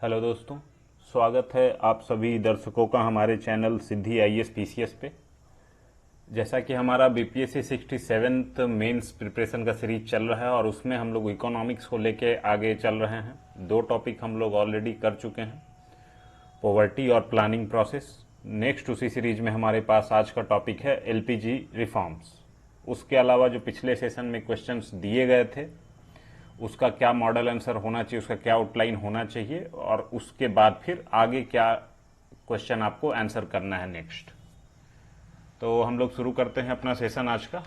Hello दोस्तों, स्वागत है आप सभी दर्शकों का हमारे चैनल सिद्धि आईएएस पीसीएस पे। जैसा कि हमारा बीपीएससी 67th मेंस प्रिपरेशन का सीरीज चल रहा है और उसमें हम लोग इकोनॉमिक्स को लेके आगे चल रहे हैं। 2 टॉपिक हम लोग ऑलरेडी कर चुके हैं, पॉवर्टी और प्लानिंग प्रोसेस। नेक्स्ट उसी सीरीज में हमारे पास आज का टॉपिक है एलपीजी रिफॉर्म्स। उसके अलावा जो पिछले सेशन में क्वेश्चंस दिए गए थे उसका क्या मॉडल आंसर होना चाहिए, उसका क्या आउटलाइन होना चाहिए और उसके बाद फिर आगे क्या क्वेश्चन आपको आंसर करना है नेक्स्ट। तो हम लोग शुरू करते हैं अपना सेशन आज का,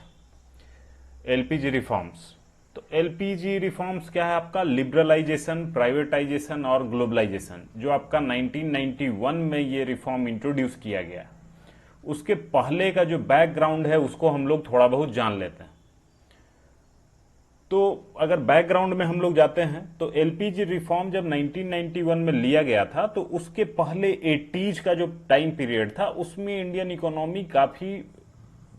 एलपीजी रिफॉर्म्स। तो एलपीजी रिफॉर्म्स क्या है? आपका लिबरलाइजेशन, प्राइवेटाइजेशन और ग्लोबलाइजेशन। जो आपका 1991 में ये रिफॉर्म इंट्रोड्यूस किया गया, उसके पहले का जो बैकग्राउंड है उसको हम लोग थोड़ा बहुत जान लेते हैं। तो अगर बैकग्राउंड में हम लोग जाते हैं तो एलपीजी रिफॉर्म जब 1991 में लिया गया था तो उसके पहले 80s का जो टाइम पीरियड था उसमें इंडियन इकोनॉमी काफी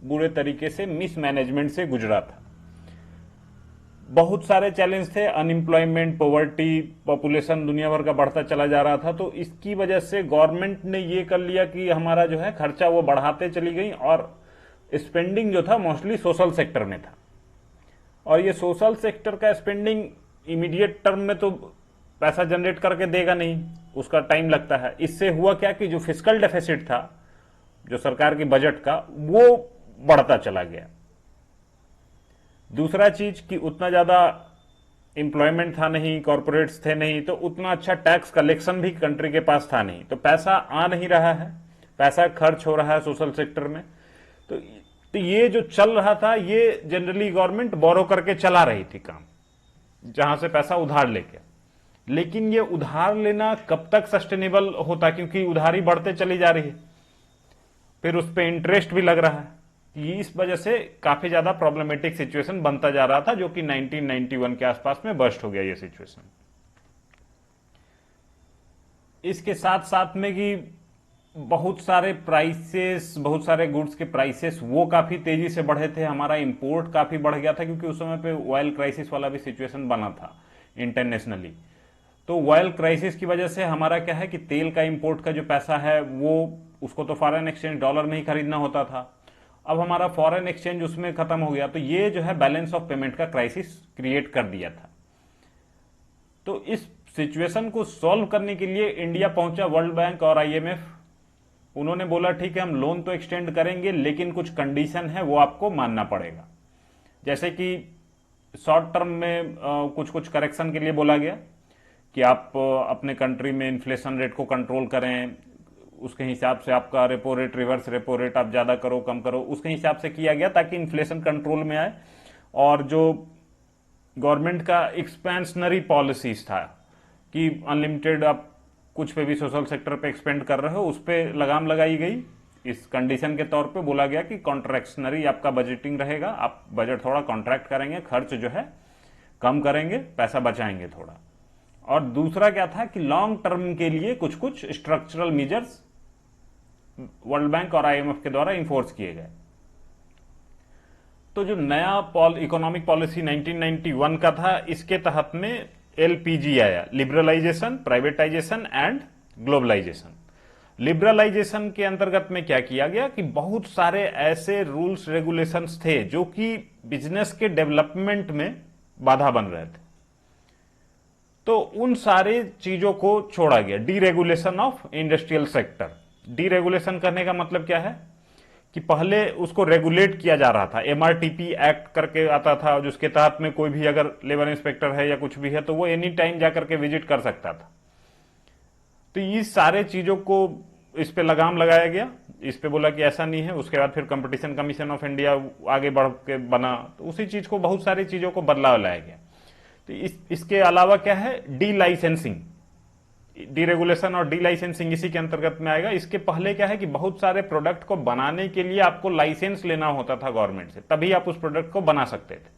बुरे तरीके से मिसमैनेजमेंट से गुजरा था। बहुत सारे चैलेंज थे, अनएम्प्लॉयमेंट, पॉवर्टी, पॉपुलेशन दुनिया भर का बढ़ता चला जा रहा था। तो इसकी वजह से गवर्नमेंट ने ये कर लिया कि हमारा जो है खर्चा वो बढ़ाते चली गई और स्पेंडिंग जो था मोस्टली सोशल सेक्टर में था। और ये सोशल सेक्टर का स्पेंडिंग इमीडिएट टर्म में तो पैसा जनरेट करके देगा नहीं, उसका टाइम लगता है। इससे हुआ क्या कि जो फिस्कल डेफिसिट था जो सरकार की बजट का, वो बढ़ता चला गया। दूसरा चीज कि उतना ज्यादा एम्प्लॉयमेंट था नहीं, कॉर्पोरेट्स थे नहीं, तो उतना अच्छा टैक्स कलेक्शन भी कंट्री के पास था नहीं। तो पैसा आ नहीं रहा है, पैसा खर्च हो रहा है सोशल सेक्टर में। तो ये जो चल रहा था ये जनरली गवर्नमेंट बोरो करके चला रही थी काम, जहां से पैसा उधार लेके। लेकिन ये उधार लेना कब तक सस्टेनेबल होता, क्योंकि उधारी बढ़ते चली जा रही है, फिर उस पर इंटरेस्ट भी लग रहा है। इस वजह से काफी ज्यादा प्रॉब्लमेटिक सिचुएशन बनता जा रहा था, जो कि 1991 के आसपास में बर्स्ट हो गया ये सिचुएशन। इसके साथ साथ में कि बहुत सारे प्राइसेस, बहुत सारे गुड्स के प्राइसेस वो काफी तेजी से बढ़े थे। हमारा इंपोर्ट काफी बढ़ गया था क्योंकि उस समय पे ऑयल क्राइसिस वाला भी सिचुएशन बना था इंटरनेशनली। तो ऑयल क्राइसिस की वजह से हमारा क्या है कि तेल का इंपोर्ट का जो पैसा है वो, उसको तो फॉरेन एक्सचेंज डॉलर में ही खरीदना होता था। अब हमारा फॉरेन एक्सचेंज उसमें खत्म हो गया, तो ये जो है बैलेंस ऑफ पेमेंट का क्राइसिस क्रिएट कर दिया था। तो इस सिचुएशन को सॉल्व करने के लिए इंडिया पहुंचा वर्ल्ड बैंक और आईएमएफ। उन्होंने बोला ठीक है हम लोन तो एक्सटेंड करेंगे, लेकिन कुछ कंडीशन है वो आपको मानना पड़ेगा। जैसे कि शॉर्ट टर्म में कुछ कुछ करेक्शन के लिए बोला गया कि आप अपने कंट्री में इन्फ्लेशन रेट को कंट्रोल करें, उसके हिसाब से आपका repo rate, reverse repo rate आप ज्यादा करो कम करो, उसके हिसाब से किया गया ताकि इन्फ्लेशन कंट्रोल में आए। और जो गवर्नमेंट का एक्सपेंशनरी पॉलिसीज था कि अनलिमिटेड आप कुछ पे भी सोशल सेक्टर पे एक्सपेंड कर रहे हो, उस पर लगाम लगाई गई। इस कंडीशन के तौर पे बोला गया कि कॉन्ट्रैक्शनरी आपका बजटिंग रहेगा, आप बजट थोड़ा कॉन्ट्रैक्ट करेंगे, खर्च जो है कम करेंगे, पैसा बचाएंगे थोड़ा। और दूसरा क्या था कि लॉन्ग टर्म के लिए कुछ कुछ स्ट्रक्चरल मेजर्स वर्ल्ड बैंक और आईएमएफ के द्वारा इन्फोर्स किए गए। तो जो नया इकोनॉमिक पॉलिसी 1991 का था, इसके तहत में एलपीजी आया, liberalisation, privatisation and globalisation. Liberalisation के अंतर्गत में क्या किया गया कि बहुत सारे ऐसे रूल्स रेगुलेशंस थे जो कि बिजनेस के डेवलपमेंट में बाधा बन रहे थे, तो उन सारे चीजों को छोड़ा गया। Deregulation of industrial sector. Deregulation करने का मतलब क्या है कि पहले उसको रेगुलेट किया जा रहा था, एमआरटीपी एक्ट करके आता था, जिसके तहत में कोई भी अगर लेबर इंस्पेक्टर है या कुछ भी है तो वो एनी टाइम जाकर के विजिट कर सकता था। तो ये सारे चीजों को इस पे लगाम लगाया गया, इस पे बोला कि ऐसा नहीं है। उसके बाद फिर कंपटीशन कमीशन ऑफ इंडिया आगे बढ़ के बना, तो उसी चीज को, बहुत सारी चीजों को बदलाव लाया गया। तो इसके अलावा क्या है, डी लाइसेंसिंग, डीरेगुलेशन और डी लाइसेंसिंग इसी के अंतर्गत में आएगा। इसके पहले क्या है कि बहुत सारे प्रोडक्ट को बनाने के लिए आपको लाइसेंस लेना होता था गवर्नमेंट से, तभी आप उस प्रोडक्ट को बना सकते थे।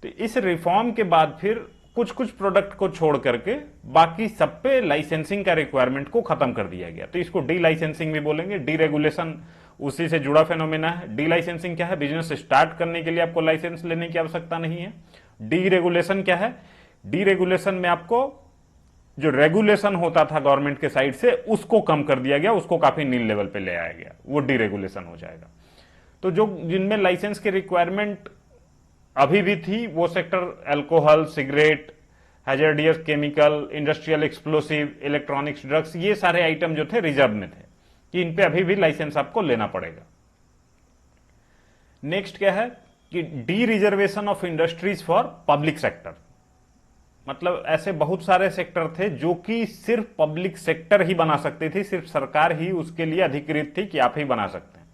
तो इस रिफॉर्म के बाद फिर कुछ कुछ प्रोडक्ट को छोड़ करके बाकी सब पे लाइसेंसिंग का रिक्वायरमेंट को खत्म कर दिया गया। तो इसको डी लाइसेंसिंग भी बोलेंगे। डीरेगुलेशन उसी से जुड़ा फेनोमेना है। डी लाइसेंसिंग क्या है, बिजनेस स्टार्ट करने के लिए आपको लाइसेंस लेने की आवश्यकता नहीं है। डीरेगुलेशन क्या है, डीरेगुलेशन में आपको जो रेगुलेशन होता था गवर्नमेंट के साइड से उसको कम कर दिया गया, उसको काफी नील लेवल पे ले आया गया, वो डीरेगुलेशन हो जाएगा। तो जो जिनमें लाइसेंस की रिक्वायरमेंट अभी भी थी वो sector alcohol, cigarette, hazardous chemical, industrial explosive, electronics, drugs, ये सारे आइटम जो थे रिजर्व में थे कि इन पे अभी भी लाइसेंस आपको लेना पड़ेगा। नेक्स्ट क्या है कि D reservation of industries for public sector, मतलब ऐसे बहुत सारे सेक्टर थे जो कि सिर्फ पब्लिक सेक्टर ही बना सकती थी, सिर्फ सरकार ही उसके लिए अधिकृत थी कि आप ही बना सकते हैं।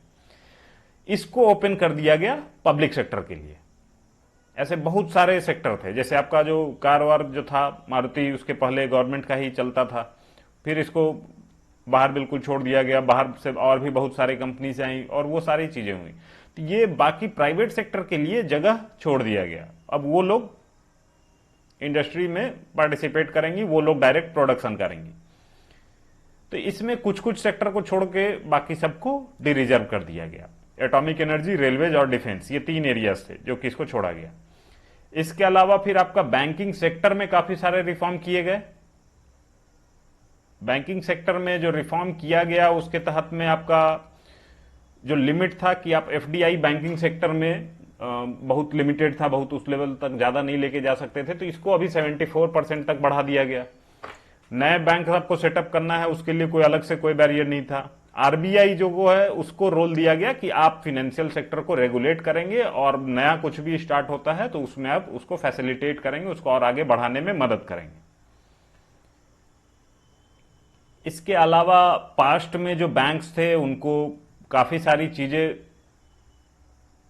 इसको ओपन कर दिया गया पब्लिक सेक्टर के लिए। ऐसे बहुत सारे सेक्टर थे, जैसे आपका जो कार वार जो था मारुति, उसके पहले गवर्नमेंट का ही चलता था, फिर इसको बाहर बिल्कुल छोड़ दिया गया, बाहर से और भी बहुत सारी कंपनीज आई और वो सारी चीजें हुई। तो ये बाकी प्राइवेट सेक्टर के लिए जगह छोड़ दिया गया। अब वो लोग इंडस्ट्री में पार्टिसिपेट करेंगी, वो लोग डायरेक्ट प्रोडक्शन करेंगी। तो इसमें कुछ कुछ सेक्टर को छोड़ के बाकी सबको डिरिजर्व कर दिया गया। एटॉमिक एनर्जी, रेलवेज और डिफेंस, ये 3 एरियाज थे जो कि इसको छोड़ा गया। इसके अलावा फिर आपका बैंकिंग सेक्टर में काफी सारे रिफॉर्म किए गए। बैंकिंग सेक्टर में जो रिफॉर्म किया गया उसके तहत में आपका जो लिमिट था कि आप एफडीआई बैंकिंग सेक्टर में बहुत लिमिटेड था, बहुत उस लेवल तक ज्यादा नहीं लेके जा सकते थे, तो इसको अभी 74% तक बढ़ा दिया गया। नए बैंक आपको सेटअप करना है उसके लिए कोई अलग से कोई बैरियर नहीं था। आरबीआई जो वो है उसको रोल दिया गया कि आप फाइनेंशियल सेक्टर को रेगुलेट करेंगे और नया कुछ भी स्टार्ट होता है तो उसमें आप उसको फैसिलिटेट करेंगे, उसको और आगे बढ़ाने में मदद करेंगे। इसके अलावा पास्ट में जो बैंक्स थे उनको काफी सारी चीजें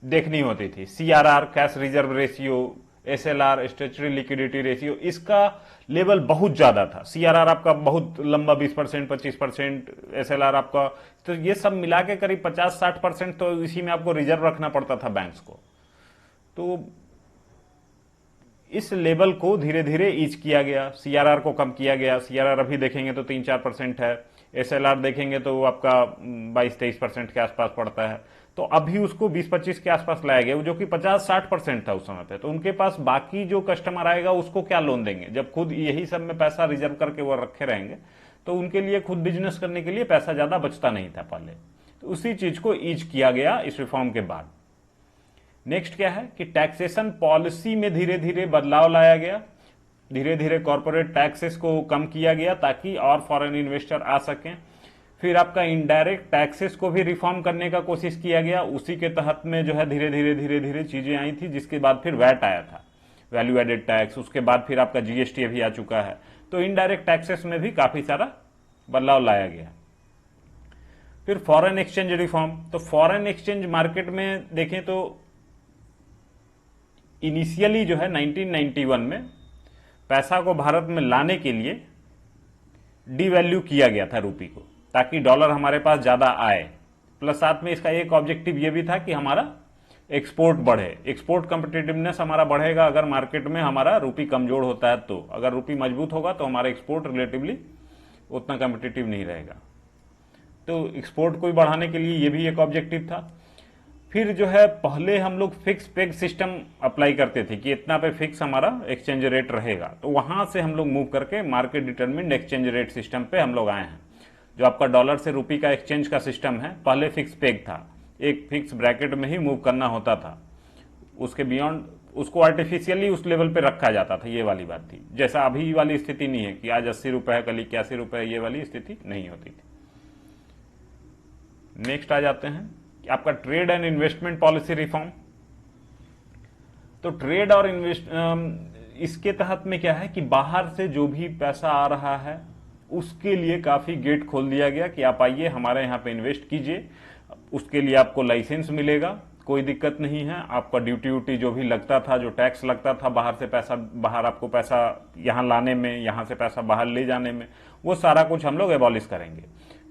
देखनी होती थी। CRR, cash reserve ratio, SLR, statutory liquidity ratio, इसका लेवल बहुत ज्यादा था। सीआरआर आपका बहुत लंबा 20%, 25%, एसएलआर आपका, तो ये सब मिला के करीब 50-60% तो इसी में आपको रिजर्व रखना पड़ता था बैंक्स को। तो इस लेवल को धीरे धीरे ईज किया गया, सीआरआर को कम किया गया। सीआरआर अभी देखेंगे तो 3-4% है, एसएलआर देखेंगे तो आपका 22-23% के आसपास पड़ता है। तो अभी उसको 20-25 के आसपास लाया गया, जो कि 50-60% था उस समय पे। तो उनके पास बाकी जो कस्टमर आएगा उसको क्या लोन देंगे, जब खुद यही सब में पैसा रिजर्व करके वो रखे रहेंगे तो उनके लिए खुद बिजनेस करने के लिए पैसा ज्यादा बचता नहीं था पहले। तो उसी चीज को ईज किया गया इस रिफॉर्म के बाद। नेक्स्ट क्या है कि टैक्सेशन पॉलिसी में धीरे धीरे बदलाव लाया गया। धीरे धीरे कॉर्पोरेट टैक्सेस को कम किया गया ताकि और फॉरेन इन्वेस्टर आ सकें। फिर आपका इनडायरेक्ट टैक्सेस को भी रिफॉर्म करने का कोशिश किया गया। उसी के तहत में जो है धीरे धीरे चीजें आई थी, जिसके बाद फिर वैट आया था, वैल्यू एडेड टैक्स। उसके बाद फिर आपका जीएसटी अभी आ चुका है। तो इनडायरेक्ट टैक्सेस में भी काफी सारा बदलाव लाया गया। फिर फॉरेन एक्सचेंज रिफॉर्म। तो फॉरेन एक्सचेंज मार्केट में देखें तो इनिशियली जो है 1991 में पैसा को भारत में लाने के लिए डीवैल्यू किया गया था रूपी को, ताकि डॉलर हमारे पास ज्यादा आए। प्लस साथ में इसका एक ऑब्जेक्टिव ये भी था कि हमारा एक्सपोर्ट बढ़े, एक्सपोर्ट कॉम्पिटिटिवनेस हमारा बढ़ेगा अगर मार्केट में हमारा रूपी कमजोर होता है। तो अगर रूपी मजबूत होगा तो हमारा एक्सपोर्ट रिलेटिवली उतना कॉम्पिटिटिव नहीं रहेगा। तो एक्सपोर्ट को बढ़ाने के लिए ये भी एक ऑब्जेक्टिव था। फिर जो है पहले हम लोग फिक्स पेग सिस्टम अप्लाई करते थे कि इतना पे फिक्स हमारा एक्सचेंज रेट रहेगा। तो वहां से हम लोग मूव करके market determined exchange rate system पे हम लोग आए हैं। जो आपका डॉलर से रूपी का एक्सचेंज का सिस्टम है, पहले फिक्स पेग था, एक फिक्स ब्रैकेट में ही मूव करना होता था। उसके बियॉन्ड उसको आर्टिफिशियली उस लेवल पे रखा जाता था, ये वाली बात थी। जैसा अभी वाली स्थिति नहीं है कि आज 80 रुपए है, कल 81 रुपए है, ये वाली स्थिति नहीं होती थी। नेक्स्ट आ जाते हैं आपका trade and investment policy reform. तो ट्रेड और इसके तहत में क्या है कि बाहर से जो भी पैसा आ रहा है उसके लिए काफी गेट खोल दिया गया कि आप आइए हमारे यहाँ पे इन्वेस्ट कीजिए, उसके लिए आपको लाइसेंस मिलेगा, कोई दिक्कत नहीं है। आपका ड्यूटी व्यूटी जो भी लगता था, जो टैक्स लगता था बाहर से पैसा, बाहर आपको पैसा यहाँ लाने में, यहाँ से पैसा बाहर ले जाने में, वो सारा कुछ हम लोग एबॉलिश करेंगे।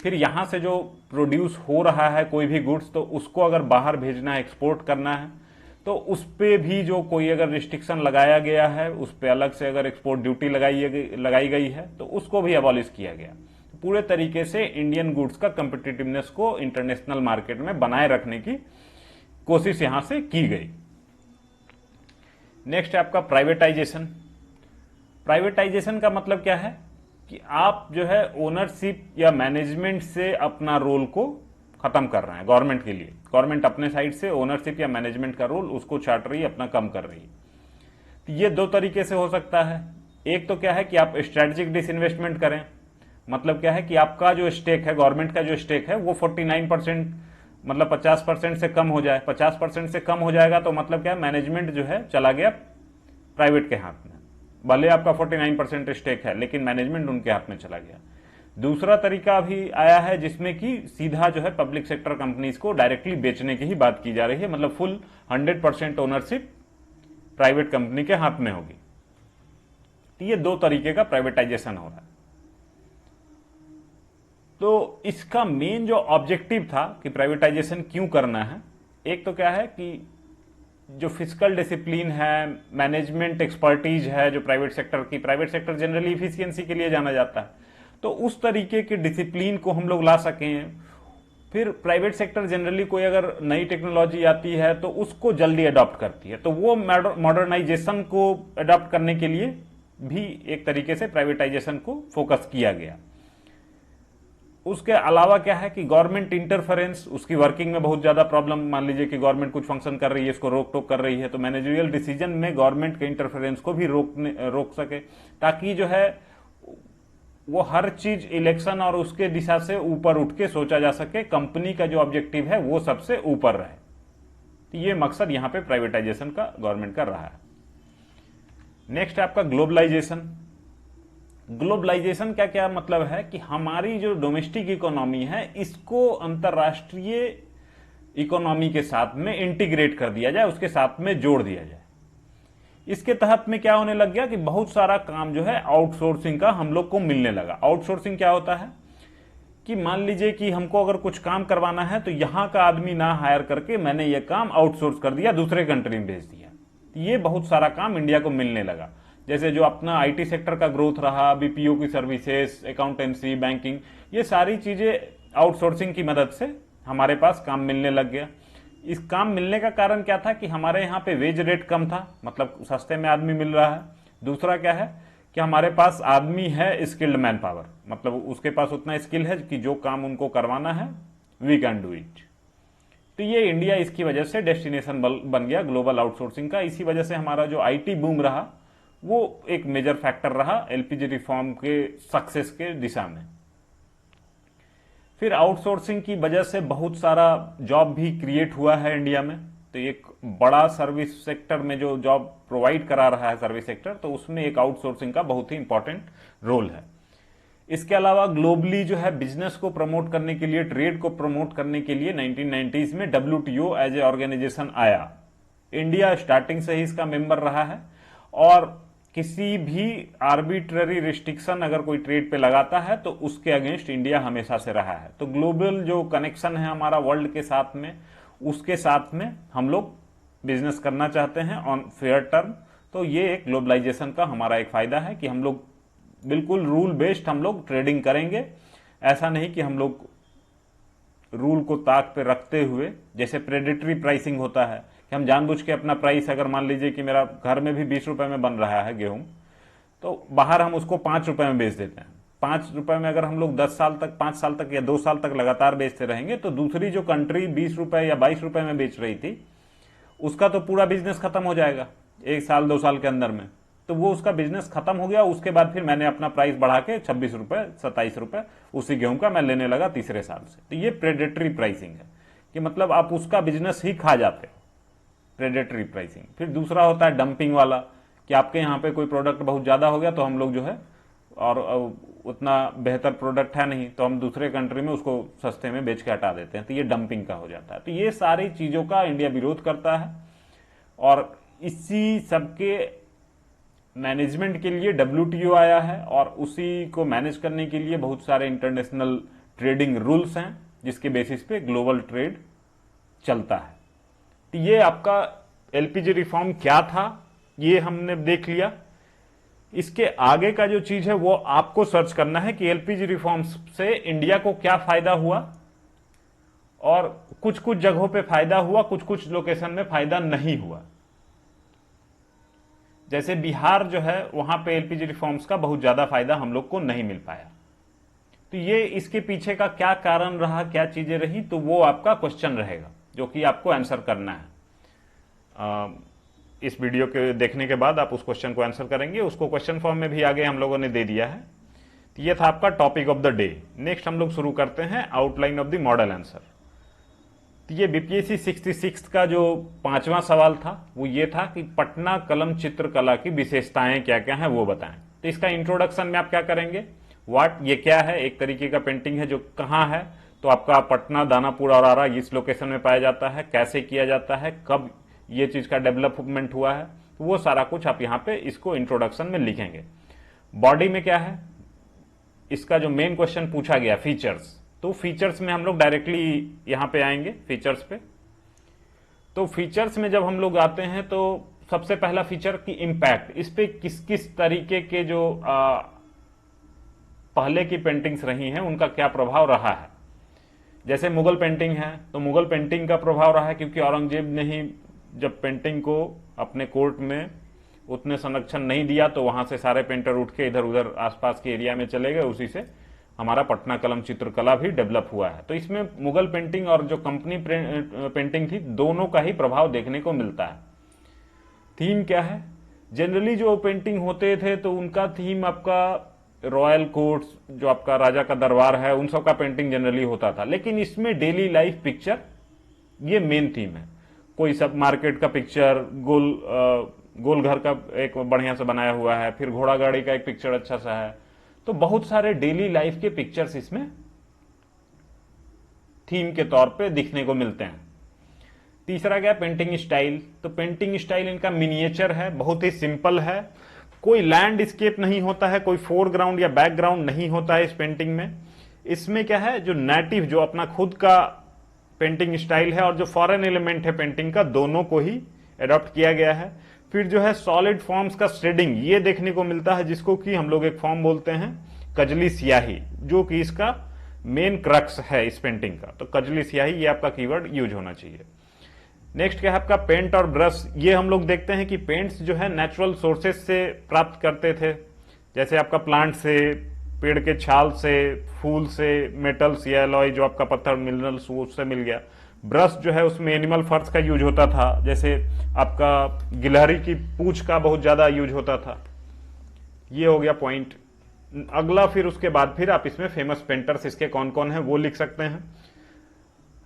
फिर यहाँ से जो प्रोड्यूस हो रहा है कोई भी गुड्स, तो उसको अगर बाहर भेजना है, एक्सपोर्ट करना है, तो उस पे भी जो कोई अगर रिस्ट्रिक्शन लगाया गया है, उस पे अलग से अगर एक्सपोर्ट ड्यूटी लगाई गई है तो उसको भी एबॉलिश किया गया। पूरे तरीके से इंडियन गुड्स का कम्पिटिटिवनेस को इंटरनेशनल मार्केट में बनाए रखने की कोशिश यहां से की गई। नेक्स्ट है आपका प्राइवेटाइजेशन। प्राइवेटाइजेशन का मतलब क्या है कि आप जो है ओनरशिप या मैनेजमेंट से अपना रोल को खत्म कर रहे हैं गवर्नमेंट के लिए। गवर्नमेंट अपने साइड से ओनरशिप या मैनेजमेंट का रोल उसको छाट रही है, अपना कम कर रही है। तो ये दो तरीके से हो सकता है। एक तो क्या है कि आप स्ट्रेटेजिक डिसइन्वेस्टमेंट करें, मतलब क्या है कि आपका जो स्टेक है, गवर्नमेंट का जो स्टेक है वो 49%, मतलब 50% से कम हो जाए। 50% से कम हो जाएगा तो मतलब क्या है, मैनेजमेंट जो है चला गया प्राइवेट के हाथ में। भले आपका 49% स्टेक है लेकिन मैनेजमेंट उनके हाथ में चला गया। दूसरा तरीका भी आया है जिसमें कि सीधा जो है पब्लिक सेक्टर कंपनीज को डायरेक्टली बेचने की ही बात की जा रही है, मतलब फुल 100% ओनरशिप प्राइवेट कंपनी के हाथ में होगी। तो ये दो तरीके का प्राइवेटाइजेशन हो रहा है। तो इसका मेन जो ऑब्जेक्टिव था कि प्राइवेटाइजेशन क्यों करना है, एक तो क्या है कि जो फिजिकल डिसिप्लिन है, मैनेजमेंट एक्सपर्टीज है जो प्राइवेट सेक्टर की, प्राइवेट सेक्टर जनरली इफिशियंसी के लिए जाना जाता है, तो उस तरीके के डिसिप्लिन को हम लोग ला सकें। फिर प्राइवेट सेक्टर जनरली कोई अगर नई टेक्नोलॉजी आती है तो उसको जल्दी अडॉप्ट करती है, तो वो मॉडर्नाइजेशन को अडॉप्ट करने के लिए भी एक तरीके से प्राइवेटाइजेशन को फोकस किया गया। उसके अलावा क्या है कि गवर्नमेंट इंटरफेरेंस, उसकी वर्किंग में बहुत ज्यादा प्रॉब्लम, मान लीजिए कि गवर्नमेंट कुछ फंक्शन कर रही है, इसको रोक टोक कर रही है, तो मैनेजरियल डिसीजन में गवर्नमेंट के इंटरफेरेंस को भी रोक सके, ताकि जो है वो हर चीज इलेक्शन और उसके दिशा से ऊपर उठ के सोचा जा सके, कंपनी का जो ऑब्जेक्टिव है वो सबसे ऊपर रहे। तो ये मकसद यहां पे प्राइवेटाइजेशन का गवर्नमेंट कर रहा है। नेक्स्ट है आपका ग्लोबलाइजेशन। ग्लोबलाइजेशन का क्या मतलब है कि हमारी जो डोमेस्टिक इकोनॉमी है इसको अंतरराष्ट्रीय इकोनॉमी के साथ में इंटीग्रेट कर दिया जाए, उसके साथ में जोड़ दिया जाए। इसके तहत में क्या होने लग गया कि बहुत सारा काम जो है आउटसोर्सिंग का हम लोग को मिलने लगा। आउटसोर्सिंग क्या होता है कि मान लीजिए कि हमको अगर कुछ काम करवाना है तो यहां का आदमी ना हायर करके मैंने ये काम आउटसोर्स कर दिया, दूसरे कंट्री में भेज दिया। ये बहुत सारा काम इंडिया को मिलने लगा। जैसे जो अपना आईटी सेक्टर का ग्रोथ रहा, बीपीओ की सर्विसेज, अकाउंटेंसी, बैंकिंग, ये सारी चीजें आउटसोर्सिंग की मदद से हमारे पास काम मिलने लग गया। इस काम मिलने का कारण क्या था कि हमारे यहाँ पे वेज रेट कम था, मतलब सस्ते में आदमी मिल रहा है। दूसरा क्या है कि हमारे पास आदमी है स्किल्ड मैन पावर, मतलब उसके पास उतना स्किल है कि जो काम उनको करवाना है वी कैन डू इट। तो ये इंडिया इसकी वजह से डेस्टिनेशन बन गया ग्लोबल आउटसोर्सिंग का। इसी वजह से हमारा जो आईटी बूम रहा वो एक मेजर फैक्टर रहा एलपीजी रिफॉर्म के सक्सेस के दिशा में। फिर आउटसोर्सिंग की वजह से बहुत सारा जॉब भी क्रिएट हुआ है इंडिया में। तो एक बड़ा सर्विस सेक्टर में जो जॉब प्रोवाइड करा रहा है सर्विस सेक्टर, तो उसमें एक आउटसोर्सिंग का बहुत ही इंपॉर्टेंट रोल है। इसके अलावा ग्लोबली जो है बिजनेस को प्रमोट करने के लिए, ट्रेड को प्रमोट करने के लिए 1990s में डब्ल्यूटीओ एज ए ऑर्गेनाइजेशन आया। इंडिया स्टार्टिंग से ही इसका मेंबर रहा है और किसी भी आर्बिट्ररी रिस्ट्रिक्शन अगर कोई ट्रेड पे लगाता है तो उसके अगेंस्ट इंडिया हमेशा से रहा है। तो ग्लोबल जो कनेक्शन है हमारा वर्ल्ड के साथ में, उसके साथ में हम लोग बिजनेस करना चाहते हैं ऑन फेयर टर्म। तो ये एक ग्लोबलाइजेशन का हमारा एक फायदा है कि हम लोग बिल्कुल रूल बेस्ड हम लोग ट्रेडिंग करेंगे। ऐसा नहीं कि हम लोग रूल को ताक पे रखते हुए, जैसे प्रेडेटरी प्राइसिंग होता है कि हम जानबूझ के अपना प्राइस, अगर मान लीजिए कि मेरा घर में भी 20 रुपए में बन रहा है गेहूं, तो बाहर हम उसको 5 रुपए में बेच देते हैं। 5 रुपए में अगर हम लोग 10 साल तक, 5 साल तक या 2 साल तक लगातार बेचते रहेंगे तो दूसरी जो कंट्री 20 रुपए या 22 रुपए में बेच रही थी उसका तो पूरा बिजनेस खत्म हो जाएगा 1 साल 2 साल के अंदर में। तो वो उसका बिजनेस खत्म हो गया। उसके बाद फिर मैंने अपना प्राइस बढ़ा के 26 रुपए 27 रुपए उसी गेहूं का मैं लेने लगा तीसरे साल से। तो ये प्रेडेटरी प्राइसिंग है कि मतलब आप उसका बिजनेस ही खा जाते हो, प्रेडेटरी प्राइसिंग। फिर दूसरा होता है डंपिंग वाला कि आपके यहाँ पे कोई प्रोडक्ट बहुत ज्यादा हो गया तो हम लोग जो है और उतना बेहतर प्रोडक्ट है नहीं तो हम दूसरे कंट्री में उसको सस्ते में बेच के हटा देते हैं। तो ये डंपिंग का हो जाता है। तो ये सारी चीजों का इंडिया विरोध करता है और इसी सबके मैनेजमेंट के लिए डब्ल्यूटीओ आया है और उसी को मैनेज करने के लिए बहुत सारे इंटरनेशनल ट्रेडिंग रूल्स हैं जिसके बेसिस पे ग्लोबल ट्रेड चलता है। तो ये आपका एलपीजी रिफॉर्म क्या था ये हमने देख लिया। इसके आगे का जो चीज है वो आपको सर्च करना है कि एलपीजी रिफॉर्म से इंडिया को क्या फायदा हुआ और कुछ कुछ जगहों पे फायदा हुआ, कुछ कुछ लोकेशन में फायदा नहीं हुआ। जैसे बिहार जो है वहां पे एलपीजी रिफॉर्म्स का बहुत ज्यादा फायदा हम लोग को नहीं मिल पाया। तो ये इसके पीछे का क्या कारण रहा, क्या चीजें रही, तो वो आपका क्वेश्चन रहेगा जो कि आपको आंसर करना है। इस वीडियो के देखने के बाद आप उस क्वेश्चन को आंसर करेंगे। उसको क्वेश्चन फॉर्म में भी आगे हम लोगों ने दे दिया है। तो ये था आपका topic of the day. Next हम लोग शुरू करते हैं outline of the model answer. तो ये बीपीएससी 66 का जो 5वां सवाल था वो ये था कि पटना कलम चित्रकला की विशेषताएं क्या क्या हैं वो बताएं। तो इसका इंट्रोडक्शन में आप क्या करेंगे, व्हाट, ये क्या है, एक तरीके का पेंटिंग है जो कहाँ है, तो आपका पटना, दानापुर और आरा इस लोकेशन में पाया जाता है, कैसे किया जाता है, कब ये चीज का डेवलपमेंट हुआ है, तो वो सारा कुछ आप यहाँ पे इसको इंट्रोडक्शन में लिखेंगे। बॉडी में क्या है, इसका जो मेन क्वेश्चन पूछा गया फीचर्स, तो फीचर्स में हम लोग डायरेक्टली यहां पे आएंगे फीचर्स पे। तो फीचर्स में जब हम लोग आते हैं तो सबसे पहला फीचर की इंपैक्ट, इस पे किस किस तरीके के जो पहले की पेंटिंग्स रही हैं उनका क्या प्रभाव रहा है। जैसे मुगल पेंटिंग है तो मुगल पेंटिंग का प्रभाव रहा है क्योंकि औरंगजेब ने ही जब पेंटिंग को अपने कोर्ट में उतने संरक्षण नहीं दिया तो वहां से सारे पेंटर उठ के इधर उधर आसपास के एरिया में चले गए, उसी से हमारा पटना कलम चित्रकला भी डेवलप हुआ है। तो इसमें मुगल पेंटिंग और जो कंपनी पेंटिंग थी दोनों का ही प्रभाव देखने को मिलता है। थीम क्या है, जनरली जो पेंटिंग होते थे तो उनका थीम आपका रॉयल कोर्ट्स, जो आपका राजा का दरबार है, उन सब का पेंटिंग जनरली होता था, लेकिन इसमें डेली लाइफ पिक्चर ये मेन थीम है। कोई सब मार्केट का पिक्चर, गोल घर का एक बढ़िया से बनाया हुआ है, फिर घोड़ा गाड़ी का एक पिक्चर अच्छा सा है, तो बहुत सारे डेली लाइफ के पिक्चर्स इसमें थीम के तौर पे दिखने को मिलते हैं। तीसरा क्या, पेंटिंग स्टाइल। तो पेंटिंग स्टाइल इनका मिनिएचर है, बहुत ही सिंपल है, कोई लैंडस्केप नहीं होता है, कोई फोरग्राउंड या बैकग्राउंड नहीं होता है इस पेंटिंग में। इसमें क्या है, जो नेटिव, जो अपना खुद का पेंटिंग स्टाइल है और जो फॉरेन एलिमेंट है पेंटिंग का, दोनों को ही एडॉप्ट किया गया है। फिर जो है सॉलिड फॉर्म्स का शेडिंग ये देखने को मिलता है, जिसको कि हम लोग एक फॉर्म बोलते हैं कजली स्याही, जो कि इसका मेन क्रक्स है इस पेंटिंग का। तो कजली स्याही ये आपका कीवर्ड यूज होना चाहिए। नेक्स्ट क्या है आपका पेंट और ब्रश। ये हम लोग देखते हैं कि पेंट्स जो है नेचुरल सोर्सेज से प्राप्त करते थे, जैसे आपका प्लांट से, पेड़ के छाल से, फूल से, मेटल्स या एलॉय जो आपका पत्थर मिनरल्स उससे मिल गया। ब्रश जो है उसमें एनिमल फर्स का यूज होता था, जैसे आपका गिलहरी की पूंछ का बहुत ज्यादा यूज होता था। ये हो गया पॉइंट। अगला फिर उसके बाद फिर आप इसमें फेमस पेंटर्स इसके कौन कौन है वो लिख सकते हैं।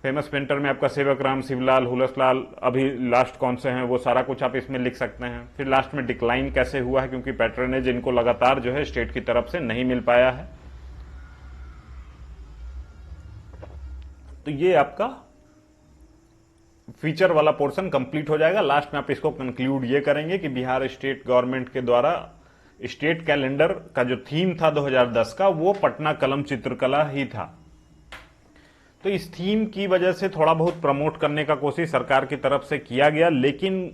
फेमस पेंटर में आपका सेवक राम, शिवलाल, हुलसलाल, अभी लास्ट कौन से हैं वो सारा कुछ आप इसमें लिख सकते हैं। फिर लास्ट में डिक्लाइन कैसे हुआ है, क्योंकि पैट्रनेज इनको लगातार जो है स्टेट की तरफ से नहीं मिल पाया है। तो ये आपका फीचर वाला पोर्शन कंप्लीट हो जाएगा। लास्ट में आप इसको कंक्लूड ये करेंगे कि बिहार स्टेट गवर्नमेंट के द्वारा स्टेट कैलेंडर का जो थीम था 2010 का, वो पटना कलम चित्रकला ही था। तो इस थीम की वजह से थोड़ा बहुत प्रमोट करने का कोशिश सरकार की तरफ से किया गया, लेकिन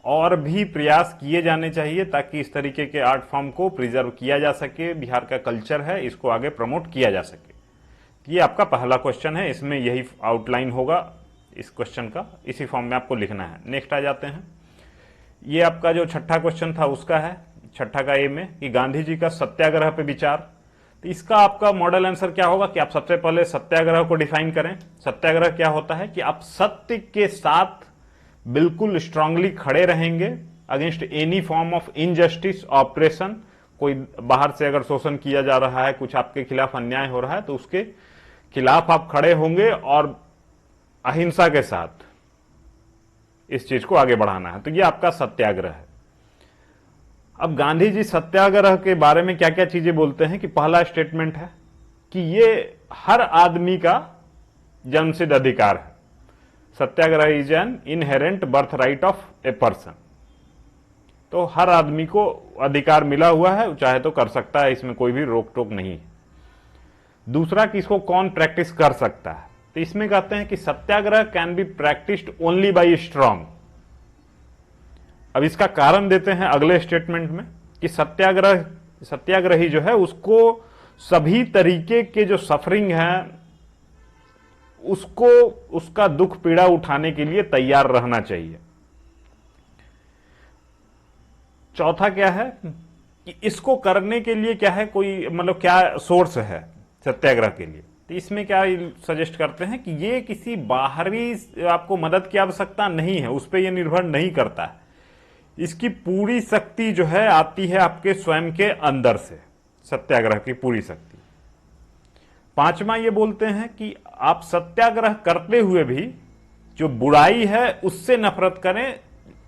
और भी प्रयास किए जाने चाहिए ताकि इस तरीके के आर्ट फॉर्म को प्रिजर्व किया जा सके। बिहार का कल्चर है, इसको आगे प्रमोट किया जा सके। ये आपका पहला क्वेश्चन है, इसमें यही आउटलाइन होगा इस क्वेश्चन का, इसी फॉर्म में आपको लिखना है। नेक्स्ट आ जाते हैं, ये आपका जो छठा क्वेश्चन था उसका है, छठा का ए में, कि गांधी जी का सत्याग्रह पे विचार। तो इसका आपका मॉडल आंसर क्या होगा कि आप सबसे पहले सत्याग्रह को डिफाइन करें। सत्याग्रह क्या होता है कि आप सत्य के साथ बिल्कुल स्ट्रांगली खड़े रहेंगे against any form of injustice, operation. कोई बाहर से अगर शोषण किया जा रहा है, कुछ आपके खिलाफ अन्याय हो रहा है, तो उसके खिलाफ आप खड़े होंगे और अहिंसा के साथ इस चीज को आगे बढ़ाना है। तो ये आपका सत्याग्रह है। अब गांधी जी सत्याग्रह के बारे में क्या क्या चीजें बोलते हैं कि पहला स्टेटमेंट है कि ये हर आदमी का जन्मसिद्ध अधिकार है। Satyagraha is an inherent birthright of a person. तो हर आदमी को अधिकार मिला हुआ है, चाहे तो कर सकता है, इसमें कोई भी रोक टोक नहीं है। दूसरा कि इसको कौन प्रैक्टिस कर सकता है, तो इसमें कहते हैं कि Satyagraha can be practised only by strong. अब इसका कारण देते हैं अगले स्टेटमेंट में कि सत्याग्रही जो है उसको सभी तरीके के जो सफरिंग है उसको, उसका दुख पीड़ा उठाने के लिए तैयार रहना चाहिए। चौथा क्या है कि इसको करने के लिए क्या है, कोई मतलब क्या सोर्स है सत्याग्रह के लिए। तो इसमें क्या सजेस्ट करते हैं कि ये किसी बाहरी आपको मदद की आवश्यकता नहीं है, उस पर ये निर्भर नहीं करता है। इसकी पूरी शक्ति जो है आती है आपके स्वयं के अंदर से, सत्याग्रह की पूरी शक्ति। पांचवा ये बोलते हैं कि आप सत्याग्रह करते हुए भी जो बुराई है उससे नफरत करें,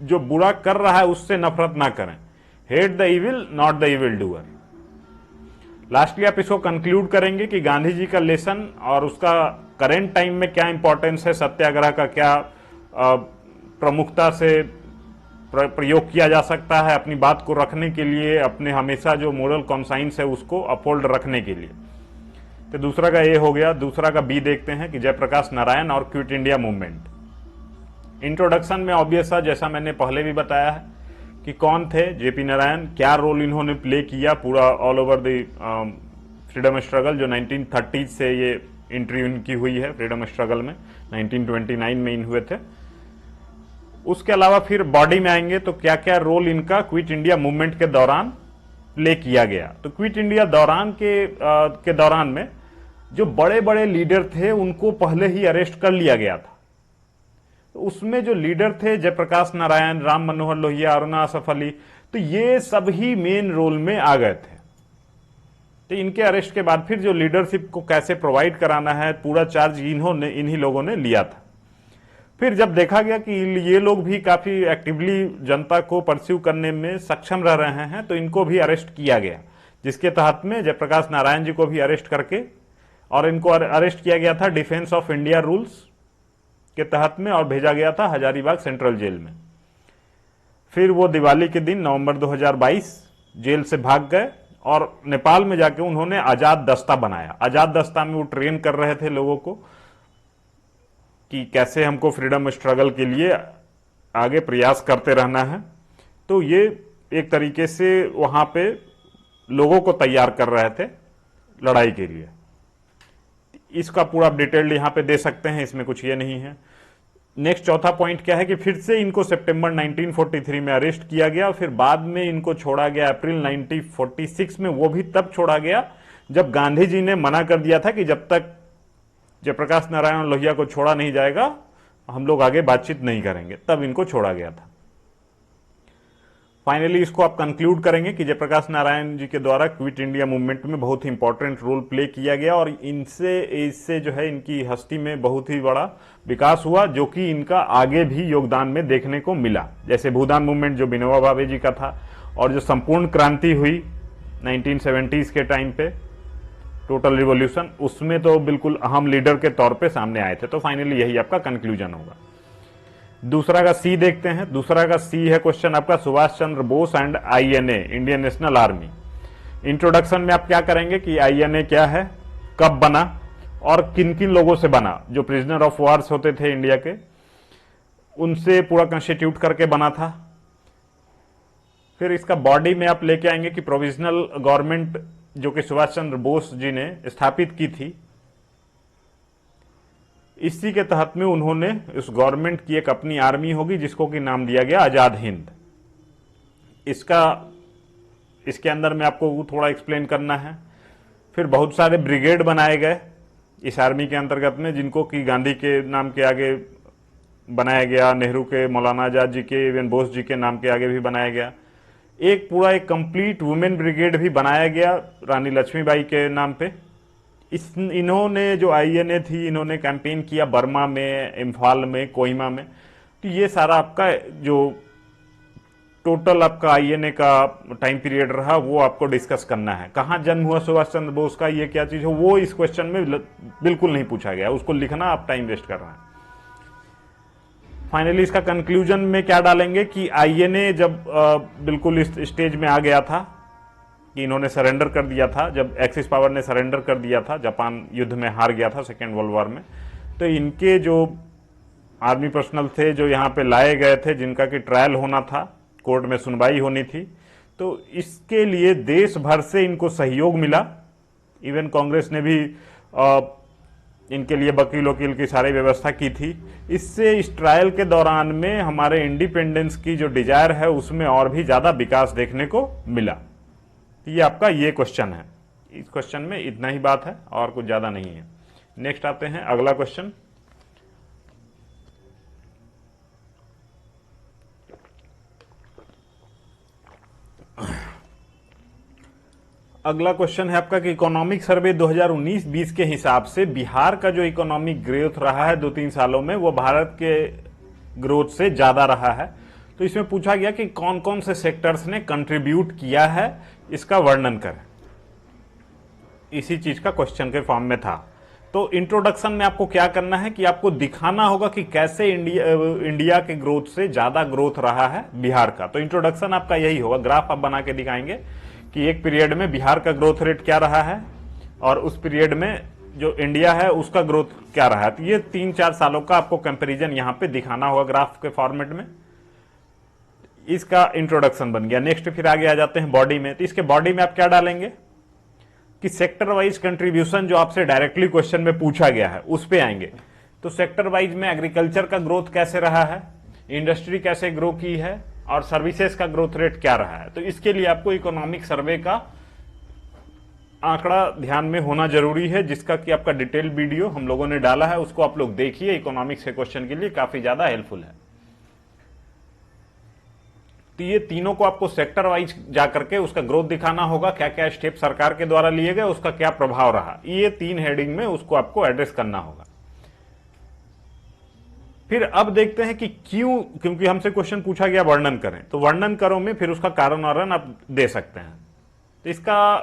जो बुरा कर रहा है उससे नफरत ना करें। Hate the evil not the evil doer. Lastly आप इसको कंक्लूड करेंगे कि गांधी जी का लेसन और उसका करेंट टाइम में क्या इंपॉर्टेंस है, सत्याग्रह का क्या प्रमुखता से प्रयोग किया जा सकता है अपनी बात को रखने के लिए, अपने हमेशा जो मोरल कॉन्साइंस है उसको अपहोल्ड रखने के लिए। तो दूसरा का ए हो गया। दूसरा का बी देखते हैं कि जयप्रकाश नारायण और क्विट इंडिया मूवमेंट। इंट्रोडक्शन में ऑब्वियस है, जैसा मैंने पहले भी बताया है कि कौन थे जेपी नारायण, क्या रोल इन्होंने प्ले किया पूरा all over the freedom struggle, जो 1930 से ये एंट्री इनकी हुई है फ्रीडम स्ट्रगल में, 1929 में इन हुए थे। उसके अलावा फिर बॉडी में आएंगे तो क्या क्या रोल इनका क्विट इंडिया मूवमेंट के दौरान प्ले किया गया। तो क्विट इंडिया दौरान के दौरान में जो बड़े बड़े लीडर थे उनको पहले ही अरेस्ट कर लिया गया था। तो उसमें जो लीडर थे जयप्रकाश नारायण, राम मनोहर लोहिया, अरुणा असफ अली, तो ये सब ही मेन रोल में आ गए थे। तो इनके अरेस्ट के बाद फिर जो लीडरशिप को कैसे प्रोवाइड कराना है, पूरा चार्ज इन्हीं लोगों ने लिया था। फिर जब देखा गया कि ये लोग भी काफी एक्टिवली जनता को परस्यू करने में सक्षम रह रहे हैं, तो इनको भी अरेस्ट किया गया, जिसके तहत में जयप्रकाश नारायण जी को भी अरेस्ट करके, और इनको अरेस्ट किया गया था डिफेंस ऑफ इंडिया रूल्स के तहत में, और भेजा गया था हजारीबाग सेंट्रल जेल में। फिर वो दिवाली के दिन नवंबर 2022 जेल से भाग गए और नेपाल में जाके उन्होंने आजाद दस्ता बनाया। आजाद दस्ता में वो ट्रेन कर रहे थे लोगों को कि कैसे हमको फ्रीडम स्ट्रगल के लिए आगे प्रयास करते रहना है। तो ये एक तरीके से वहां पे लोगों को तैयार कर रहे थे लड़ाई के लिए। इसका पूरा डिटेल्ड यहां पे दे सकते हैं, इसमें कुछ ये नहीं है। नेक्स्ट चौथा पॉइंट क्या है कि फिर से इनको सितंबर 1943 में अरेस्ट किया गया, फिर बाद में इनको छोड़ा गया अप्रैल 1946 में। वो भी तब छोड़ा गया जब गांधी जी ने मना कर दिया था कि जब तक जयप्रकाश नारायण लोहिया को छोड़ा नहीं जाएगा हम लोग आगे बातचीत नहीं करेंगे, तब इनको छोड़ा गया था। फाइनली इसको आप कंक्लूड करेंगे कि जयप्रकाश नारायण जी के द्वारा क्विट इंडिया मूवमेंट में बहुत ही इंपॉर्टेंट रोल प्ले किया गया, और इससे जो है इनकी हस्ती में बहुत ही बड़ा विकास हुआ, जो कि इनका आगे भी योगदान में देखने को मिला। जैसे भूदान मूवमेंट जो विनोबा भावे जी का था, और जो संपूर्ण क्रांति हुई 1970s के टाइम पे, टोटल रिवॉल्यूशन, उसमें तो बिल्कुल अहम लीडर के तौर पे सामने आए थे। तो फाइनली यही आपका कंक्लूजन होगा। दूसरा का सी देखते हैं। दूसरा का सी है क्वेश्चन आपका Subhash Chandra Bose and INA, Indian National Army. Introduction में आप क्या करेंगे कि आईएनए क्या है, कब बना और किन किन लोगों से बना। जो प्रिजनर ऑफ वार्स होते थे इंडिया के, उनसे पूरा कंस्टिट्यूट करके बना था। फिर इसका बॉडी में आप लेके आएंगे कि प्रोविजनल गवर्नमेंट जो कि सुभाष चंद्र बोस जी ने स्थापित की थी, इसी के तहत में उन्होंने इस गवर्नमेंट की एक अपनी आर्मी होगी जिसको कि नाम दिया गया आजाद हिंद। इसके अंदर में आपको थोड़ा एक्सप्लेन करना है। फिर बहुत सारे ब्रिगेड बनाए गए इस आर्मी के अंतर्गत में, जिनको कि गांधी के नाम के आगे बनाया गया, नेहरू के, मौलाना आजाद जी के, इवन बोस जी के नाम के आगे भी बनाया गया। एक पूरा एक कंप्लीट वुमेन ब्रिगेड भी बनाया गया रानी लक्ष्मीबाई के नाम पे। इन्होंने जो आईएनए थी, इन्होंने कैंपेन किया बर्मा में, इम्फाल में, कोहिमा में। तो ये सारा आपका जो टोटल आपका आईएनए का टाइम पीरियड रहा वो आपको डिस्कस करना है। कहाँ जन्म हुआ सुभाष चंद्र बोस का, ये क्या चीज हो, वो इस क्वेश्चन में बिल्कुल नहीं पूछा गया। उसको लिखना आप टाइम वेस्ट कर रहे हैं। फाइनली इसका कंक्लूजन में क्या डालेंगे कि आईएनए जब बिल्कुल इस स्टेज में आ गया था कि इन्होंने सरेंडर कर दिया था, जब एक्सिस पावर ने सरेंडर कर दिया था, जापान युद्ध में हार गया था सेकेंड वर्ल्ड वॉर में, तो इनके जो आर्मी पर्सनल थे जो यहाँ पे लाए गए थे, जिनका कि ट्रायल होना था, कोर्ट में सुनवाई होनी थी, तो इसके लिए देश भर से इनको सहयोग मिला। इवन कांग्रेस ने भी इनके लिए वकील वकील की सारी व्यवस्था की थी। इससे इस ट्रायल के दौरान में हमारे इंडिपेंडेंस की जो डिजायर है उसमें और भी ज्यादा विकास देखने को मिला। ये आपका ये क्वेश्चन है। इस क्वेश्चन में इतना ही बात है और कुछ ज्यादा नहीं है। नेक्स्ट आते हैं अगला क्वेश्चन। अगला क्वेश्चन है आपका कि इकोनॉमिक सर्वे 2019-20 के हिसाब से बिहार का जो इकोनॉमिक ग्रोथ रहा है 2-3 सालों में वो भारत के ग्रोथ से ज्यादा रहा है। तो इसमें पूछा गया कि कौन कौन से सेक्टर्स ने कंट्रीब्यूट किया है, इसका वर्णन करें। इसी चीज का क्वेश्चन के फॉर्म में था। तो इंट्रोडक्शन में आपको क्या करना है कि आपको दिखाना होगा कि कैसे इंडिया के ग्रोथ से ज्यादा ग्रोथ रहा है बिहार का। तो इंट्रोडक्शन आपका यही होगा, ग्राफ आप बना के दिखाएंगे कि एक पीरियड में बिहार का ग्रोथ रेट क्या रहा है और उस पीरियड में जो इंडिया है उसका ग्रोथ क्या रहा है। तो ये 3-4 सालों का आपको कंपैरिजन यहां पे दिखाना होगा ग्राफ के फॉर्मेट में। इसका इंट्रोडक्शन बन गया। नेक्स्ट फिर आगे आ जाते हैं बॉडी में। तो इसके बॉडी में आप क्या डालेंगे कि सेक्टर वाइज कंट्रीब्यूशन जो आपसे डायरेक्टली क्वेश्चन में पूछा गया है उस पे आएंगे। तो सेक्टर वाइज में एग्रीकल्चर का ग्रोथ कैसे रहा है, इंडस्ट्री कैसे ग्रो की है और सर्विसेज का ग्रोथ रेट क्या रहा है। तो इसके लिए आपको इकोनॉमिक सर्वे का आंकड़ा ध्यान में होना जरूरी है, जिसका कि आपका डिटेल वीडियो हम लोगों ने डाला है, उसको आप लोग देखिए। इकोनॉमिक्स के क्वेश्चन के लिए काफी ज्यादा हेल्पफुल है। तो ये तीनों को आपको सेक्टर वाइज जाकर के उसका ग्रोथ दिखाना होगा, क्या क्या स्टेप सरकार के द्वारा लिए गए, उसका क्या प्रभाव रहा। ये 3 हेडिंग में उसको आपको एड्रेस करना होगा। फिर अब देखते हैं कि क्यों, क्योंकि हमसे क्वेश्चन पूछा गया वर्णन करें, तो वर्णन करो में फिर उसका कारण वारण आप दे सकते हैं। तो इसका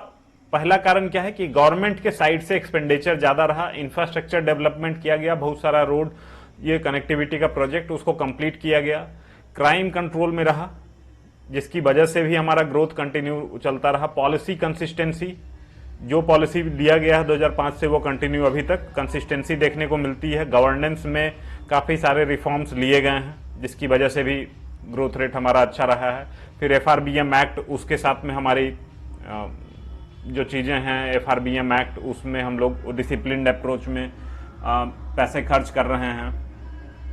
पहला कारण क्या है कि गवर्नमेंट के साइड से एक्सपेंडिचर ज्यादा रहा, इंफ्रास्ट्रक्चर डेवलपमेंट किया गया, बहुत सारा रोड, ये कनेक्टिविटी का प्रोजेक्ट उसको कंप्लीट किया गया। क्राइम कंट्रोल में रहा, जिसकी वजह से भी हमारा ग्रोथ कंटिन्यू चलता रहा। पॉलिसी कंसिस्टेंसी, जो पॉलिसी दिया गया है 2005 से वो कंटिन्यू अभी तक कंसिस्टेंसी देखने को मिलती है। गवर्नेंस में काफी सारे रिफॉर्म्स लिए गए हैं, जिसकी वजह से भी ग्रोथ रेट हमारा अच्छा रहा है। फिर FRBM एक्ट, उसके साथ में हमारी जो चीजें हैं FRBM एक्ट, उसमें हम लोग डिसिप्लिन्ड अप्रोच में पैसे खर्च कर रहे हैं।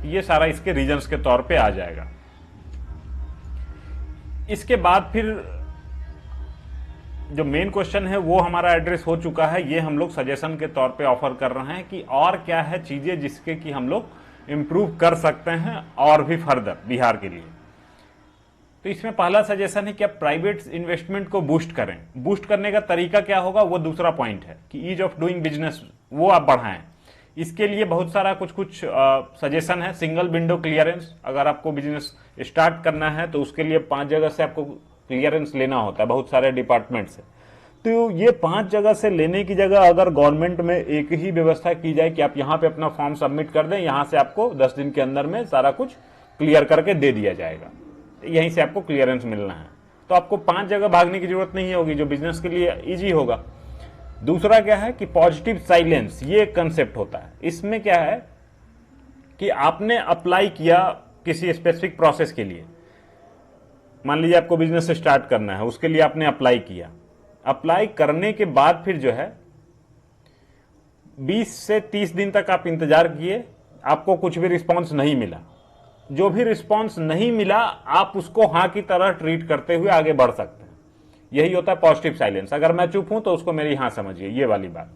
ये सारा इसके रीजंस के तौर पे आ जाएगा। इसके बाद फिर जो मेन क्वेश्चन है वो हमारा एड्रेस हो चुका है। ये हम लोग सजेशन के तौर पे ऑफर कर रहे हैं कि और क्या है चीजें जिसके कि हम लोग इंप्रूव कर सकते हैं और भी फर्दर बिहार के लिए। तो इसमें पहला सजेशन है कि आप प्राइवेट इन्वेस्टमेंट को बूस्ट करें। बूस्ट करने का तरीका क्या होगा वो दूसरा पॉइंट है कि ईज ऑफ डूइंग बिजनेस वो आप बढ़ाएं। इसके लिए बहुत सारा कुछ सजेशन है। सिंगल विंडो क्लियरेंस, अगर आपको बिजनेस स्टार्ट करना है तो उसके लिए 5 जगह से आपको क्लियरेंस लेना होता है, बहुत सारे डिपार्टमेंट से। तो ये 5 जगह से लेने की जगह अगर गवर्नमेंट में एक ही व्यवस्था की जाए कि आप यहाँ पे अपना फॉर्म सबमिट कर दें, यहाँ से आपको 10 दिन के अंदर में सारा कुछ क्लियर करके दे दिया जाएगा, यहीं से आपको क्लियरेंस मिलना है। तो आपको 5 जगह भागने की जरूरत नहीं होगी, जो बिजनेस के लिए ईजी होगा। दूसरा क्या है कि पॉजिटिव साइलेंस, ये एक कंसेप्ट होता है। इसमें क्या है कि आपने अप्लाई किया किसी स्पेसिफिक प्रोसेस के लिए, मान लीजिए आपको बिजनेस स्टार्ट करना है, उसके लिए आपने अप्लाई किया। अप्लाई करने के बाद फिर जो है 20 से 30 दिन तक आप इंतजार किए, आपको कुछ भी रिस्पॉन्स नहीं मिला। जो भी रिस्पॉन्स नहीं मिला आप उसको हाँ की तरह ट्रीट करते हुए आगे बढ़ सकते हैं। यही होता है पॉजिटिव साइलेंस। अगर मैं चुप हूं तो उसको मेरी हाँ समझिए, ये वाली बात।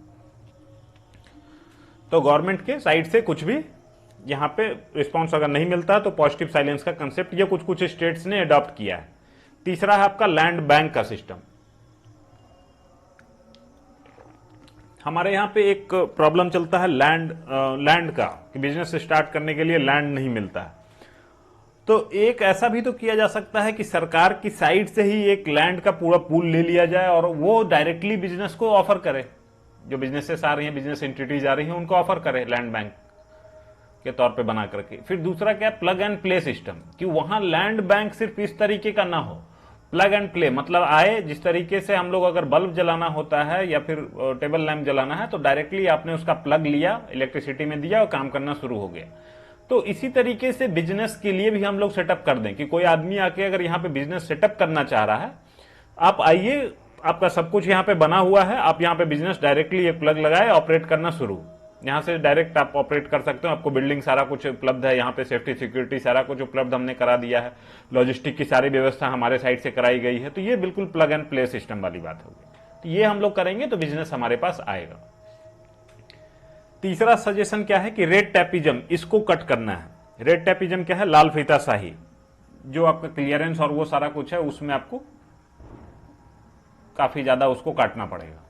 तो गवर्नमेंट के साइड से कुछ भी यहां पे रिस्पॉन्स अगर नहीं मिलता तो पॉजिटिव साइलेंस का कंसेप्ट ये कुछ स्टेट्स ने अडॉप्ट किया है। तीसरा है आपका लैंड बैंक का सिस्टम। हमारे यहां पे एक प्रॉब्लम चलता है लैंड का, कि बिजनेस स्टार्ट करने के लिए लैंड नहीं मिलता है। तो एक ऐसा भी तो किया जा सकता है कि सरकार की साइड से ही एक लैंड का पूरा पूल ले लिया जाए और वो डायरेक्टली बिजनेस को ऑफर करे। जो बिजनेसेस आ रही हैं, बिजनेस एंटिटीज आ रही हैं, उनको ऑफर करे लैंड बैंक के तौर पे बना करके। फिर दूसरा क्या, प्लग एंड प्ले सिस्टम, कि वहां लैंड बैंक सिर्फ इस तरीके का ना हो, प्लग एंड प्ले मतलब आए, जिस तरीके से हम लोग अगर बल्ब जलाना होता है या फिर टेबल लैंप जलाना है तो डायरेक्टली आपने उसका प्लग लिया, इलेक्ट्रिसिटी में दिया और काम करना शुरू हो गया। तो इसी तरीके से बिजनेस के लिए भी हम लोग सेटअप कर दें कि कोई आदमी आके अगर यहाँ पे बिजनेस सेटअप करना चाह रहा है, आप आइए, आपका सब कुछ यहाँ पे बना हुआ है, आप यहाँ पे बिजनेस डायरेक्टली एक प्लग लगाए ऑपरेट करना शुरू। यहाँ से डायरेक्ट आप ऑपरेट कर सकते हो, आपको बिल्डिंग सारा कुछ उपलब्ध है, यहाँ पे सेफ्टी सिक्योरिटी सारा कुछ उपलब्ध हमने करा दिया है, लॉजिस्टिक की सारी व्यवस्था हमारे साइड से कराई गई है। तो ये बिल्कुल प्लग एंड प्ले सिस्टम वाली बात होगी। तो ये हम लोग करेंगे तो बिजनेस हमारे पास आएगा। तीसरा सजेशन क्या है कि रेड टैपिज्म, इसको कट करना है। रेड टैपिज्म क्या है? लाल फीताशाही, जो आपका क्लियरेंस और वो सारा कुछ है उसमें आपको काफी ज्यादा उसको काटना पड़ेगा।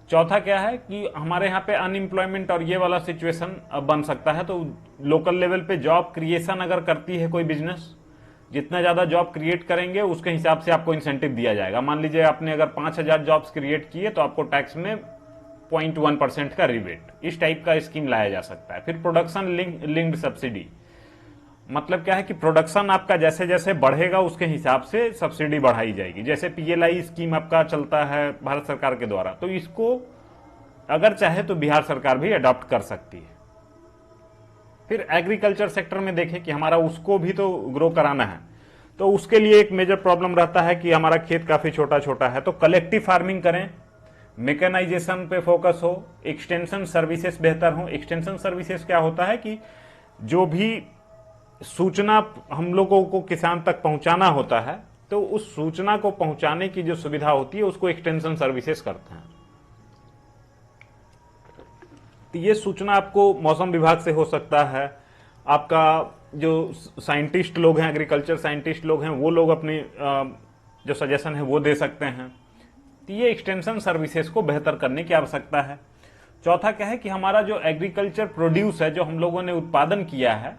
चौथा क्या है कि हमारे यहाँ पे अनएम्प्लॉयमेंट और ये वाला सिचुएशन बन सकता है। तो लोकल लेवल पे जॉब क्रिएशन अगर करती है कोई बिजनेस, जितना ज्यादा जॉब क्रिएट करेंगे उसके हिसाब से आपको इंसेंटिव दिया जाएगा। मान लीजिए आपने अगर 5000 जॉब्स क्रिएट किए तो आपको टैक्स में 0.1% का रिबेट, इस टाइप का स्कीम लाया जा सकता है। फिर प्रोडक्शन लिंक्ड सब्सिडी, मतलब क्या है कि प्रोडक्शन आपका जैसे जैसे बढ़ेगा उसके हिसाब से सब्सिडी बढ़ाई जाएगी। जैसे पीएलआई स्कीम आपका चलता है भारत सरकार के द्वारा, तो इसको अगर चाहे तो बिहार सरकार भी अडॉप्ट कर सकती है। फिर एग्रीकल्चर सेक्टर में देखें कि हमारा उसको भी तो ग्रो कराना है, तो उसके लिए एक मेजर प्रॉब्लम रहता है कि हमारा खेत काफी छोटा छोटा है। तो कलेक्टिव फार्मिंग करें, मैकेनाइजेशन पे फोकस हो, एक्सटेंशन सर्विसेज बेहतर हो। एक्सटेंशन सर्विसेज क्या होता है कि जो भी सूचना हम लोगों को किसान तक पहुंचाना होता है, तो उस सूचना को पहुंचाने की जो सुविधा होती है उसको एक्सटेंशन सर्विसेज करते हैं। तो ये सूचना आपको मौसम विभाग से हो सकता है, आपका जो साइंटिस्ट लोग हैं, एग्रीकल्चर साइंटिस्ट लोग हैं, वो लोग अपनी जो सजेशन है वो दे सकते हैं। तो ये एक्सटेंशन सर्विसेज को बेहतर करने की आवश्यकता है। चौथा क्या है कि हमारा जो एग्रीकल्चर प्रोड्यूस है, जो हम लोगों ने उत्पादन किया है,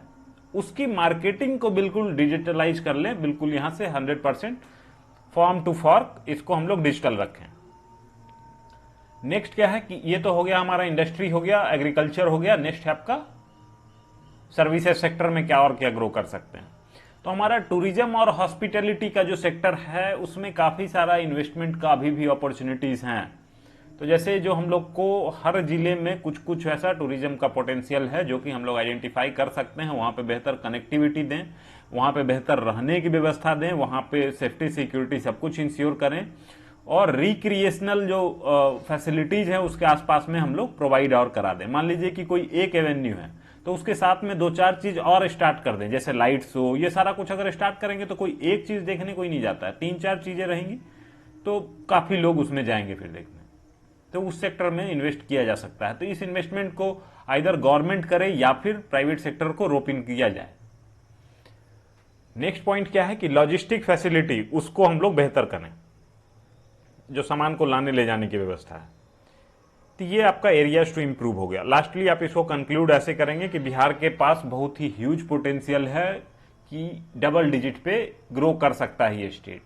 उसकी मार्केटिंग को बिल्कुल डिजिटलाइज कर लें, बिल्कुल यहां से 100% फार्म टू फॉर्क इसको हम लोग डिजिटल रखें। नेक्स्ट क्या है कि ये तो हो गया हमारा इंडस्ट्री हो गया, एग्रीकल्चर हो गया। नेक्स्ट है आपका सर्विसेज सेक्टर में क्या और क्या ग्रो कर सकते हैं। तो हमारा टूरिज्म और हॉस्पिटैलिटी का जो सेक्टर है उसमें काफी सारा इन्वेस्टमेंट का अभी भी अपॉर्चुनिटीज हैं। तो जैसे जो हम लोग को हर जिले में कुछ कुछ ऐसा टूरिज्म का पोटेंशियल है जो कि हम लोग आइडेंटिफाई कर सकते हैं, वहां पे बेहतर कनेक्टिविटी दें, वहां पे बेहतर रहने की व्यवस्था दें, वहां पे सेफ्टी सिक्योरिटी सब कुछ इंश्योर करें, और रिक्रिएशनल जो फैसिलिटीज है उसके आसपास में हम लोग प्रोवाइड और करा दें। मान लीजिए कि कोई एक एवेन्यू है तो उसके साथ में 2-4 चीज और स्टार्ट कर दें, जैसे लाइट शो, ये सारा कुछ अगर स्टार्ट करेंगे तो कोई एक चीज देखने कोई नहीं जाता है, 3-4 चीजें रहेंगी तो काफी लोग उसमें जाएंगे फिर देखने। तो उस सेक्टर में इन्वेस्ट किया जा सकता है। तो इस इन्वेस्टमेंट को आइदर गवर्नमेंट करे या फिर प्राइवेट सेक्टर को रोप इन किया जाए। नेक्स्ट पॉइंट क्या है कि लॉजिस्टिक फैसिलिटी उसको हम लोग बेहतर करें, जो सामान को लाने ले जाने की व्यवस्था है। तो ये आपका एरियाज टू इंप्रूव हो गया। लास्टली आप इसको कंक्लूड ऐसे करेंगे कि बिहार के पास बहुत ही ह्यूज पोटेंशियल है कि डबल डिजिट पे ग्रो कर सकता है ये स्टेट।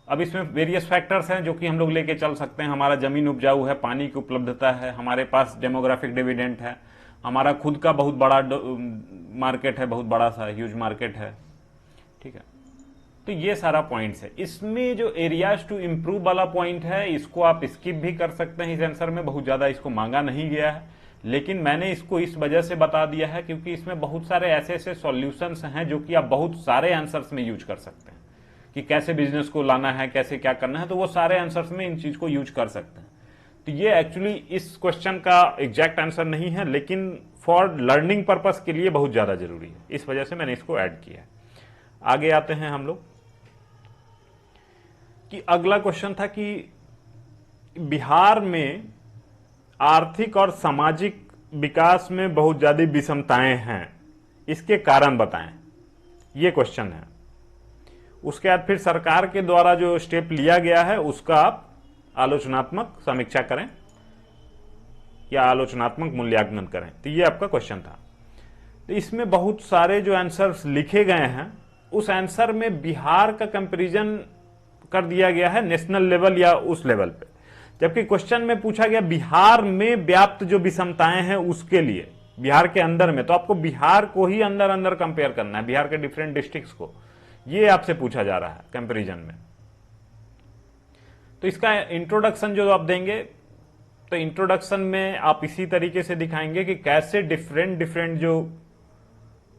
अब इसमें वेरियस फैक्टर्स हैं जो कि हम लोग लेके चल सकते हैं। हमारा जमीन उपजाऊ है, पानी की उपलब्धता है, हमारे पास डेमोग्राफिक डिविडेंड है, हमारा खुद का बहुत बड़ा मार्केट है, बहुत बड़ा सा ह्यूज मार्केट है, ठीक है। तो ये सारा पॉइंट्स है। इसमें जो एरियाज टू इंप्रूव वाला पॉइंट है इसको आप स्किप भी कर सकते हैं, इस आंसर में बहुत ज्यादा इसको मांगा नहीं गया है, लेकिन मैंने इसको इस वजह से बता दिया है क्योंकि इसमें बहुत सारे ऐसे ऐसे सॉल्यूशंस हैं जो कि आप बहुत सारे आंसर्स में यूज कर सकते हैं कि कैसे बिजनेस को लाना है, कैसे क्या करना है, तो वो सारे आंसर्स में इन चीज को यूज कर सकते हैं। तो ये एक्चुअली इस क्वेश्चन का एग्जैक्ट आंसर नहीं है, लेकिन फॉर लर्निंग पर्पस के लिए बहुत ज्यादा जरूरी है, इस वजह से मैंने इसको ऐड किया है। आगे आते हैं हम लोग कि अगला क्वेश्चन था कि बिहार में आर्थिक और सामाजिक विकास में बहुत ज्यादा विषमताएं हैं, इसके कारण बताएं, ये क्वेश्चन है। उसके बाद फिर सरकार के द्वारा जो स्टेप लिया गया है उसका आप आलोचनात्मक समीक्षा करें या आलोचनात्मक मूल्यांकन करें। तो ये आपका क्वेश्चन था। तो इसमें बहुत सारे जो आंसर्स लिखे गए हैं उस आंसर में बिहार का कंपैरिजन कर दिया गया है नेशनल लेवल या उस लेवल पे, जबकि क्वेश्चन में पूछा गया बिहार में व्याप्त जो विषमताएं हैं उसके लिए, बिहार के अंदर में, तो आपको बिहार को ही अंदर अंदर कंपेयर करना है, बिहार के डिफरेंट डिस्ट्रिक्ट्स को, ये आपसे पूछा जा रहा है कंपैरिजन में। तो इसका इंट्रोडक्शन जो आप देंगे, तो इंट्रोडक्शन में आप इसी तरीके से दिखाएंगे कि कैसे डिफरेंट डिफरेंट जो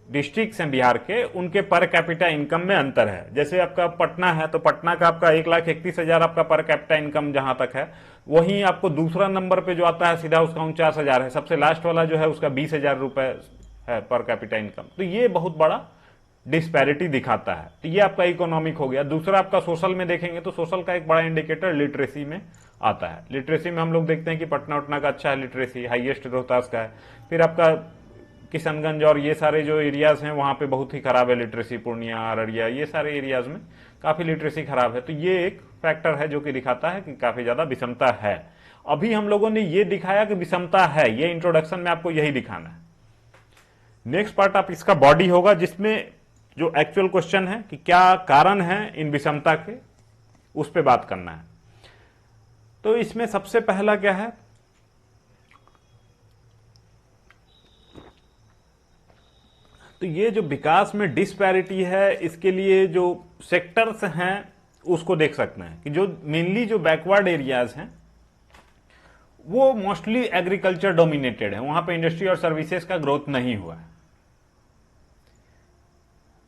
डिस्ट्रिक्ट्स हैं बिहार के, उनके पर कैपिटा इनकम में अंतर है। जैसे आपका पटना है तो पटना का आपका 1,31,000 आपका पर कैपिटा इनकम जहां तक है, वहीं आपको दूसरा नंबर पे जो आता है सीधा उसका 49,000 है, सबसे लास्ट वाला जो है उसका 20,000 रुपए है पर कैपिटा इनकम। तो ये बहुत बड़ा डिस्पैरिटी दिखाता है। तो ये आपका इकोनॉमिक हो गया। दूसरा आपका सोशल में देखेंगे तो सोशल का एक बड़ा इंडिकेटर लिटरेसी में आता है। लिटरेसी में हम लोग देखते हैं कि पटना उटना का अच्छा है लिटरेसी, हाईएस्ट रोहतास का है। फिर आपका किशनगंज और ये सारे जो एरियाज हैं वहां पे बहुत ही खराब है लिटरेसी, पूर्णिया, अररिया, ये सारे एरियाज में काफी लिटरेसी खराब है। तो ये एक फैक्टर है जो कि दिखाता है कि काफी ज्यादा विषमता है। अभी हम लोगों ने ये दिखाया कि विषमता है, ये इंट्रोडक्शन में आपको यही दिखाना है। नेक्स्ट पार्ट आप इसका बॉडी होगा, जिसमें जो एक्चुअल क्वेश्चन है कि क्या कारण है इन विषमता के, उस पर बात करना है। तो इसमें सबसे पहला क्या है, तो ये जो विकास में डिस्पैरिटी है, इसके लिए जो सेक्टर्स हैं उसको देख सकते हैं कि जो मेनली जो बैकवर्ड एरियाज हैं वो मोस्टली एग्रीकल्चर डोमिनेटेड है, वहां पे इंडस्ट्री और सर्विसेज का ग्रोथ नहीं हुआ है।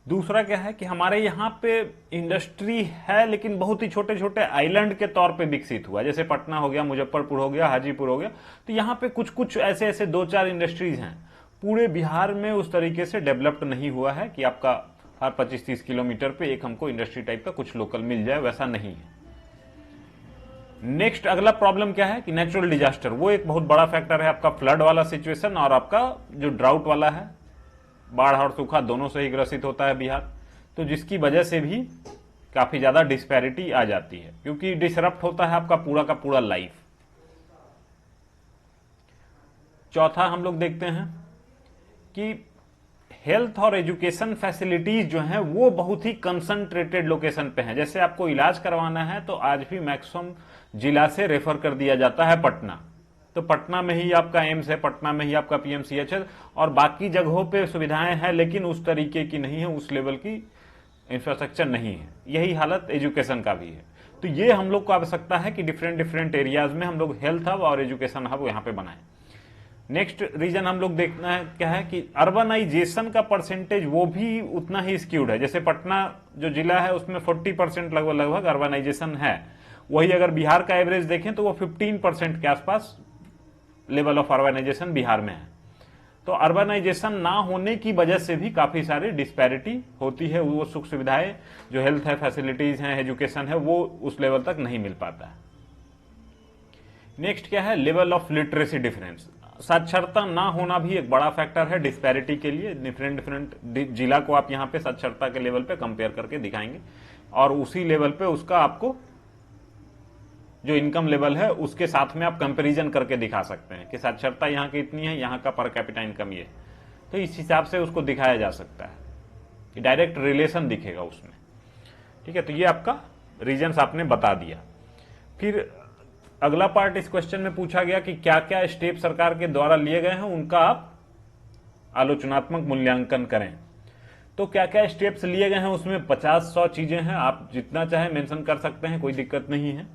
दूसरा क्या है कि हमारे यहाँ पे इंडस्ट्री है लेकिन बहुत ही छोटे छोटे आइलैंड के तौर पे विकसित हुआ, जैसे पटना हो गया, मुजफ्फरपुर हो गया, हाजीपुर हो गया। तो यहाँ पे कुछ कुछ ऐसे ऐसे 2-4 इंडस्ट्रीज हैं। पूरे बिहार में उस तरीके से डेवलप्ड नहीं हुआ है कि आपका हर 25-30 किलोमीटर पे एक हमको इंडस्ट्री टाइप का कुछ लोकल मिल जाए, वैसा नहीं है। नेक्स्ट अगला प्रॉब्लम क्या है कि नेचुरल डिजास्टर, वो एक बहुत बड़ा फैक्टर है। आपका फ्लड वाला सिचुएशन और आपका जो ड्राउट वाला है, बाढ़ और सूखा दोनों से ही ग्रसित होता है बिहार। तो जिसकी वजह से भी काफी ज्यादा डिस्पैरिटी आ जाती है, क्योंकि डिसरप्ट होता है आपका पूरा का पूरा लाइफ। चौथा हम लोग देखते हैं कि हेल्थ और एजुकेशन फैसिलिटीज जो हैं वो बहुत ही कंसंट्रेटेड लोकेशन पे हैं। जैसे आपको इलाज करवाना है तो आज भी मैक्सिमम जिला से रेफर कर दिया जाता है पटना, तो पटना में ही आपका एम्स है, पटना में ही आपका पीएमसीएच है, और बाकी जगहों पे सुविधाएं हैं लेकिन उस तरीके की नहीं है, उस लेवल की इंफ्रास्ट्रक्चर नहीं है। यही हालत एजुकेशन का भी है। तो ये हम लोग को आवश्यकता है कि डिफरेंट डिफरेंट एरियाज में हम लोग हेल्थ हब और एजुकेशन हब यहाँ पे बनाएं। नेक्स्ट रीजन हम लोग देखना है क्या है कि अर्बनाइजेशन का परसेंटेज वो भी उतना ही स्क्यूड है। जैसे पटना जो जिला है उसमें 40% लगभग अर्बनाइजेशन है, वही अगर बिहार का एवरेज देखें तो वो 15% के आसपास लेवल ऑफ अर्बनाइजेशन बिहार में है। तो अर्बनाइजेशन ना होने की वजह से भी काफी सारी डिस्पैरिटी होती है, वो सुख सुविधाएं जो हेल्थ है, फैसिलिटीज हैं, एजुकेशन है, वो उस लेवल तक नहीं मिल पाता है। नेक्स्ट क्या है, लेवल ऑफ लिटरेसी डिफरेंस। साक्षरता ना होना भी एक बड़ा फैक्टर है डिस्पैरिटी के लिए। डिफरेंट डिफरेंट जिला को आप यहाँ पे साक्षरता के लेवल पे कंपेयर करके दिखाएंगे और उसी लेवल पे उसका आपको जो इनकम लेवल है उसके साथ में आप कंपैरिजन करके दिखा सकते हैं कि साक्षरता यहाँ की इतनी है, यहाँ का पर कैपिटा इनकम ये, तो इस हिसाब से उसको दिखाया जा सकता है, डायरेक्ट रिलेशन दिखेगा उसमें। ठीक है, तो ये आपका रीजन्स आपने बता दिया। फिर अगला पार्ट इस क्वेश्चन में पूछा गया कि क्या क्या स्टेप सरकार के द्वारा लिए गए हैं, उनका आप आलोचनात्मक मूल्यांकन करें। तो क्या क्या स्टेप्स लिए गए हैं, उसमें 50-100 चीजें हैं, आप जितना चाहे मेंशन कर सकते हैं, कोई दिक्कत नहीं है।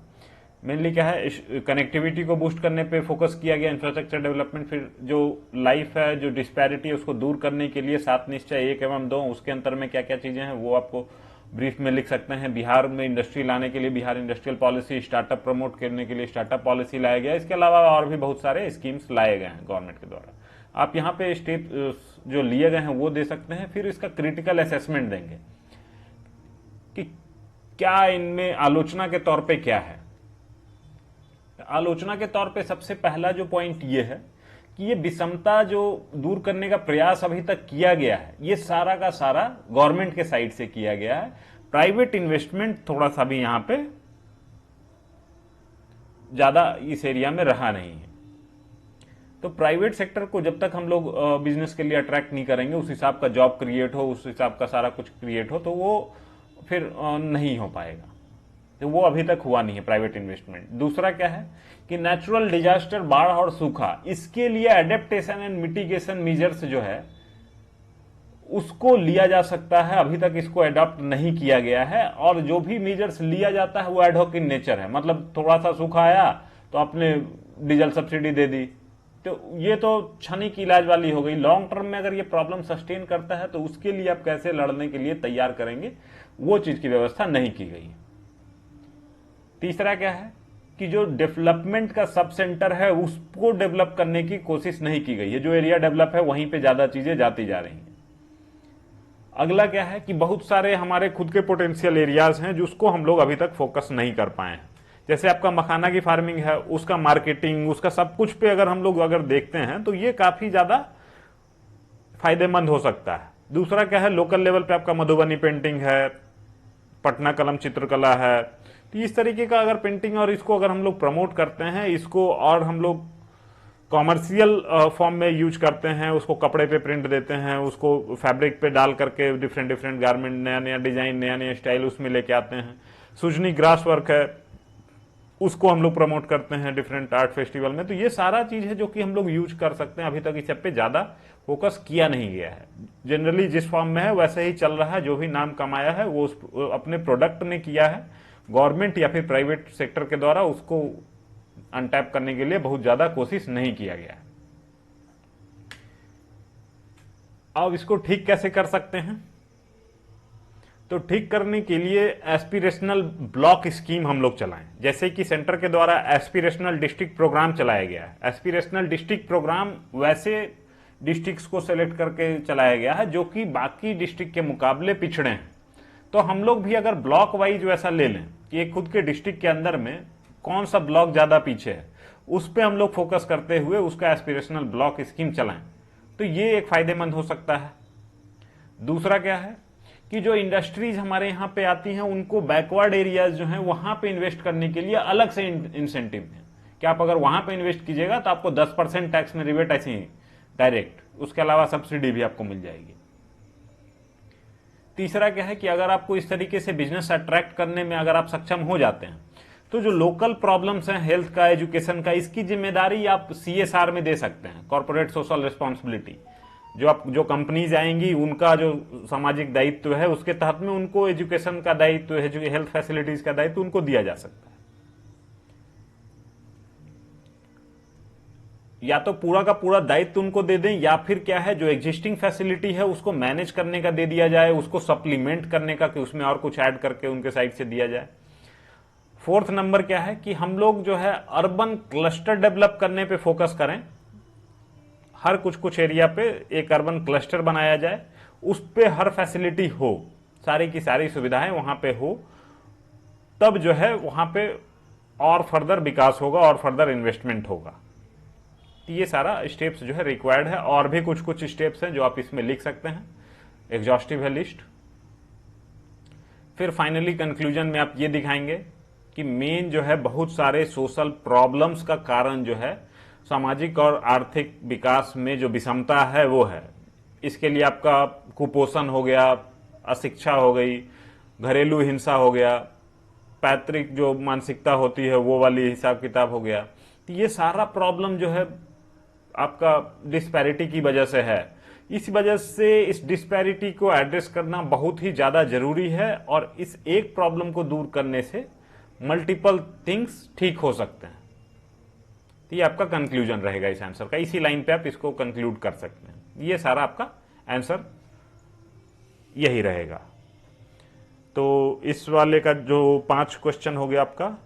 मेनली क्या है, कनेक्टिविटी को बूस्ट करने पे फोकस किया गया, इंफ्रास्ट्रक्चर डेवलपमेंट। फिर जो लाइफ है, जो डिस्पैरिटी है, उसको दूर करने के लिए 7 निश्चय 1 एवं 2, उसके अंतर में क्या क्या चीजें हैं वो आपको ब्रीफ में लिख सकते हैं। बिहार में इंडस्ट्री लाने के लिए Bihar industrial policy, startup promote करने के लिए स्टार्टअप पॉलिसी लाया गया। इसके अलावा और भी बहुत सारे स्कीम्स लाए गए हैं गवर्नमेंट के द्वारा। आप यहाँ पे स्टेप जो लिए गए हैं वो दे सकते हैं। फिर इसका क्रिटिकल असेसमेंट देंगे कि क्या इनमें आलोचना के तौर पे क्या है। आलोचना के तौर पे सबसे पहला जो पॉइंट ये है कि ये विषमता जो दूर करने का प्रयास अभी तक किया गया है, ये सारा का सारा गवर्नमेंट के साइड से किया गया है। प्राइवेट इन्वेस्टमेंट थोड़ा सा भी यहां पे ज्यादा इस एरिया में रहा नहीं है। तो प्राइवेट सेक्टर को जब तक हम लोग बिजनेस के लिए अट्रैक्ट नहीं करेंगे, उस हिसाब का जॉब क्रिएट हो, उस हिसाब का सारा कुछ क्रिएट हो, तो वो फिर नहीं हो पाएगा। तो वो अभी तक हुआ नहीं है प्राइवेट इन्वेस्टमेंट। दूसरा क्या है कि नेचुरल डिजास्टर, बाढ़ और सूखा, इसके लिए एडेप्टेशन एंड मिटिगेशन मेजर्स जो है उसको लिया जा सकता है। अभी तक इसको अडॉप्ट नहीं किया गया है, और जो भी मेजर्स लिया जाता है वो एडहॉक इन नेचर है। मतलब थोड़ा सा सूखा आया तो आपने डीजल सब्सिडी दे दी, तो ये तो क्षणिक इलाज वाली हो गई। लॉन्ग टर्म में अगर ये प्रॉब्लम सस्टेन करता है तो उसके लिए आप कैसे लड़ने के लिए तैयार करेंगे, वो चीज की व्यवस्था नहीं की गई। तीसरा क्या है कि जो डेवलपमेंट का सब सेंटर है उसको डेवलप करने की कोशिश नहीं की गई है। जो एरिया डेवलप है वहीं पे ज्यादा चीजें जाती जा रही हैं। अगला क्या है कि बहुत सारे हमारे खुद के पोटेंशियल एरियाज हैं जिसको हम लोग अभी तक फोकस नहीं कर पाए हैं। जैसे आपका मखाना की फार्मिंग है, उसका मार्केटिंग, उसका सब कुछ पे अगर हम लोग अगर देखते हैं तो ये काफी ज्यादा फायदेमंद हो सकता है। दूसरा क्या है, लोकल लेवल पे आपका मधुबनी पेंटिंग है, पटना कलम चित्रकला है। तो इस तरीके का अगर पेंटिंग और इसको अगर हम लोग प्रमोट करते हैं, इसको और हम लोग कॉमर्शियल फॉर्म में यूज करते हैं, उसको कपड़े पे प्रिंट देते हैं, उसको फैब्रिक पे डाल करके डिफरेंट डिफरेंट गारमेंट, नया नया डिजाइन, नया नया स्टाइल उसमें लेके आते हैं। सुजनी ग्रास वर्क है, उसको हम लोग प्रमोट करते हैं डिफरेंट आर्ट फेस्टिवल में। तो ये सारा चीज है जो कि हम लोग यूज कर सकते हैं। अभी तक इस पे ज्यादा फोकस किया नहीं गया है। जनरली जिस फॉर्म में है वैसे ही चल रहा है। जो भी नाम कमाया है वो अपने प्रोडक्ट ने किया है। गवर्नमेंट या फिर प्राइवेट सेक्टर के द्वारा उसको अनटैप करने के लिए बहुत ज्यादा कोशिश नहीं किया गया है। अब इसको ठीक कैसे कर सकते हैं? तो ठीक करने के लिए एस्पिरेशनल ब्लॉक स्कीम हम लोग चलाएं। जैसे कि सेंटर के द्वारा एस्पिरेशनल डिस्ट्रिक्ट प्रोग्राम चलाया गया है। एस्पिरेशनल डिस्ट्रिक्ट प्रोग्राम वैसे डिस्ट्रिक्ट्स को सेलेक्ट करके चलाया गया है जो कि बाकी डिस्ट्रिक्ट के मुकाबले पिछड़े हैं। तो हम लोग भी अगर ब्लॉक वाइज वैसा ले लें कि खुद के डिस्ट्रिक्ट के अंदर में कौन सा ब्लॉक ज्यादा पीछे है, उस पर हम लोग फोकस करते हुए उसका एस्पिरेशनल ब्लॉक स्कीम चलाएं, तो ये एक फायदेमंद हो सकता है। दूसरा क्या है कि जो इंडस्ट्रीज हमारे यहाँ पे आती हैं उनको बैकवर्ड एरियाज जो हैं वहां पे इन्वेस्ट करने के लिए अलग से इंसेंटिव है कि आप अगर वहां पे इन्वेस्ट कीजिएगा तो आपको 10% टैक्स में रिबेट ऐसे ही डायरेक्ट, उसके अलावा सब्सिडी भी आपको मिल जाएगी। तीसरा क्या है कि अगर आपको इस तरीके से बिजनेस अट्रैक्ट करने में अगर आप सक्षम हो जाते हैं तो जो लोकल प्रॉब्लम्स हैं हेल्थ का, एजुकेशन का, इसकी जिम्मेदारी आप CSR में दे सकते हैं, कॉर्पोरेट सोशल रिस्पॉन्सिबिलिटी। जो कंपनीज आएंगी उनका जो सामाजिक दायित्व है उसके तहत में उनको एजुकेशन का दायित्व है, जो हेल्थ फैसिलिटीज का दायित्व उनको दिया जा सकता है। या तो पूरा का पूरा दायित्व उनको दे दें, या फिर क्या है जो एग्जिस्टिंग फैसिलिटी है उसको मैनेज करने का दे दिया जाए, उसको सप्लीमेंट करने का कि उसमें और कुछ ऐड करके उनके साइड से दिया जाए। फोर्थ नंबर क्या है कि हम लोग जो है अर्बन क्लस्टर डेवलप करने पे फोकस करें। हर कुछ कुछ एरिया पे एक अर्बन क्लस्टर बनाया जाए, उस पे हर फैसिलिटी हो, सारी की सारी सुविधाएं वहां पे हो, तब जो है वहां पे और फर्दर विकास होगा और फर्दर इन्वेस्टमेंट होगा। तो ये सारा स्टेप्स जो है रिक्वायर्ड है। और भी कुछ कुछ स्टेप्स हैं जो आप इसमें लिख सकते हैं, एग्जॉस्टिव है लिस्ट। फिर फाइनली कंक्लूजन में आप ये दिखाएंगे कि मेन जो है बहुत सारे सोशल प्रॉब्लम्स का कारण जो है सामाजिक और आर्थिक विकास में जो विषमता है वो है। इसके लिए आपका कुपोषण हो गया, अशिक्षा हो गई, घरेलू हिंसा हो गया, पैतृक जो मानसिकता होती है वो वाली हिसाब किताब हो गया। तो ये सारा प्रॉब्लम जो है आपका डिस्पैरिटी की वजह से है। इस वजह से इस डिस्पैरिटी को एड्रेस करना बहुत ही ज्यादा जरूरी है और इस एक प्रॉब्लम को दूर करने से मल्टीपल थिंग्स ठीक हो सकते हैं। तो ये आपका कंक्लूजन रहेगा इस आंसर का। इसी लाइन पे आप इसको कंक्लूड कर सकते हैं। ये सारा आपका आंसर यही रहेगा। तो इस वाले का जो 5 क्वेश्चन हो गया आपका,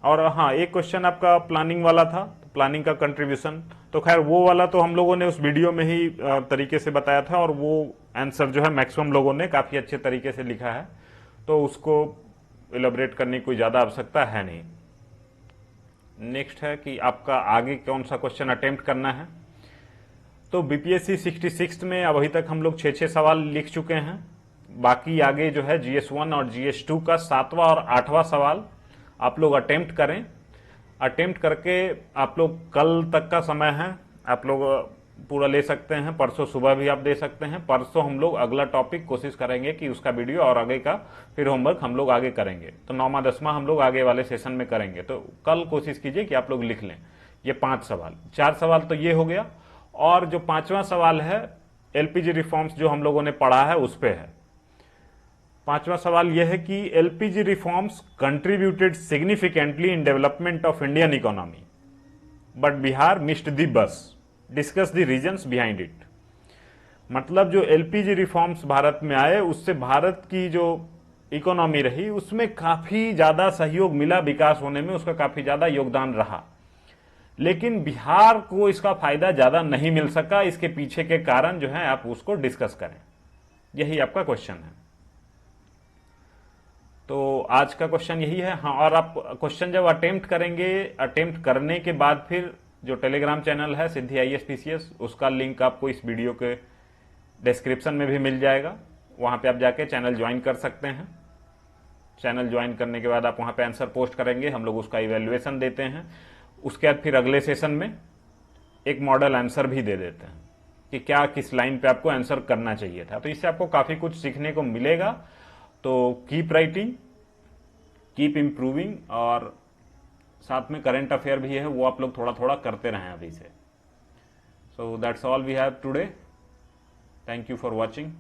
और हाँ एक क्वेश्चन आपका प्लानिंग वाला था, तो प्लानिंग का कंट्रीब्यूशन, तो खैर वो वाला तो हम लोगों ने उस वीडियो में ही तरीके से बताया था और वो आंसर जो है मैक्सिमम लोगों ने काफी अच्छे तरीके से लिखा है, तो उसको इलेबोरेट करने की कोई ज्यादा आवश्यकता है नहीं। नेक्स्ट है कि आपका आगे कौन सा क्वेश्चन अटेम्प्ट करना है। तो बीपीएससी 66 में अब अभी तक हम लोग 6 सवाल लिख चुके हैं। बाकी आगे जो है GS1 और GS2 का 7वां और 8वां सवाल आप लोग अटेम्प्ट करें। अटेम्प्ट करके आप लोग कल तक का समय है, आप लोग पूरा ले सकते हैं, परसों सुबह भी आप दे सकते हैं। परसों हम लोग अगला टॉपिक कोशिश करेंगे कि उसका वीडियो और आगे का फिर होमवर्क हम लोग आगे करेंगे। तो 9वां 10वां हम लोग आगे वाले सेशन में करेंगे। तो कल कोशिश कीजिए कि आप लोग लिख लें ये 5 सवाल। 4 सवाल तो ये हो गया, और जो 5वां सवाल है एलपीजी रिफॉर्म्स जो हम लोगों ने पढ़ा है उस पे है। 5वां सवाल यह है कि LPG reforms contributed significantly in development of Indian economy. But Bihar missed the bus, discuss the reasons behind it. मतलब जो एलपीजी रिफॉर्म्स भारत में आए उससे भारत की जो इकोनॉमी रही उसमें काफी ज्यादा सहयोग मिला, विकास होने में उसका काफी ज्यादा योगदान रहा, लेकिन बिहार को इसका फायदा ज्यादा नहीं मिल सका। इसके पीछे के कारण जो है आप उसको डिस्कस करें, यही आपका क्वेश्चन है। तो आज का क्वेश्चन यही है। हाँ, और आप क्वेश्चन जब अटेम्प्ट करेंगे, अटेम्प्ट करने के बाद फिर जो टेलीग्राम चैनल है सिद्धि ISPCS, उसका लिंक आपको इस वीडियो के डिस्क्रिप्शन में भी मिल जाएगा, वहां पे आप जाके चैनल ज्वाइन कर सकते हैं। चैनल ज्वाइन करने के बाद आप वहां पे आंसर पोस्ट करेंगे, हम लोग उसका इवेल्युएशन देते हैं। उसके बाद फिर अगले सेशन में एक मॉडल आंसर भी दे देते हैं कि क्या किस लाइन पे आपको आंसर करना चाहिए था। तो इससे आपको काफी कुछ सीखने को मिलेगा। तो कीप राइटिंग, कीप इम्प्रूविंग, और साथ में करंट अफेयर भी है, वो आप लोग थोड़ा थोड़ा करते रहें अभी से। So that's all we have today. Thank you for watching.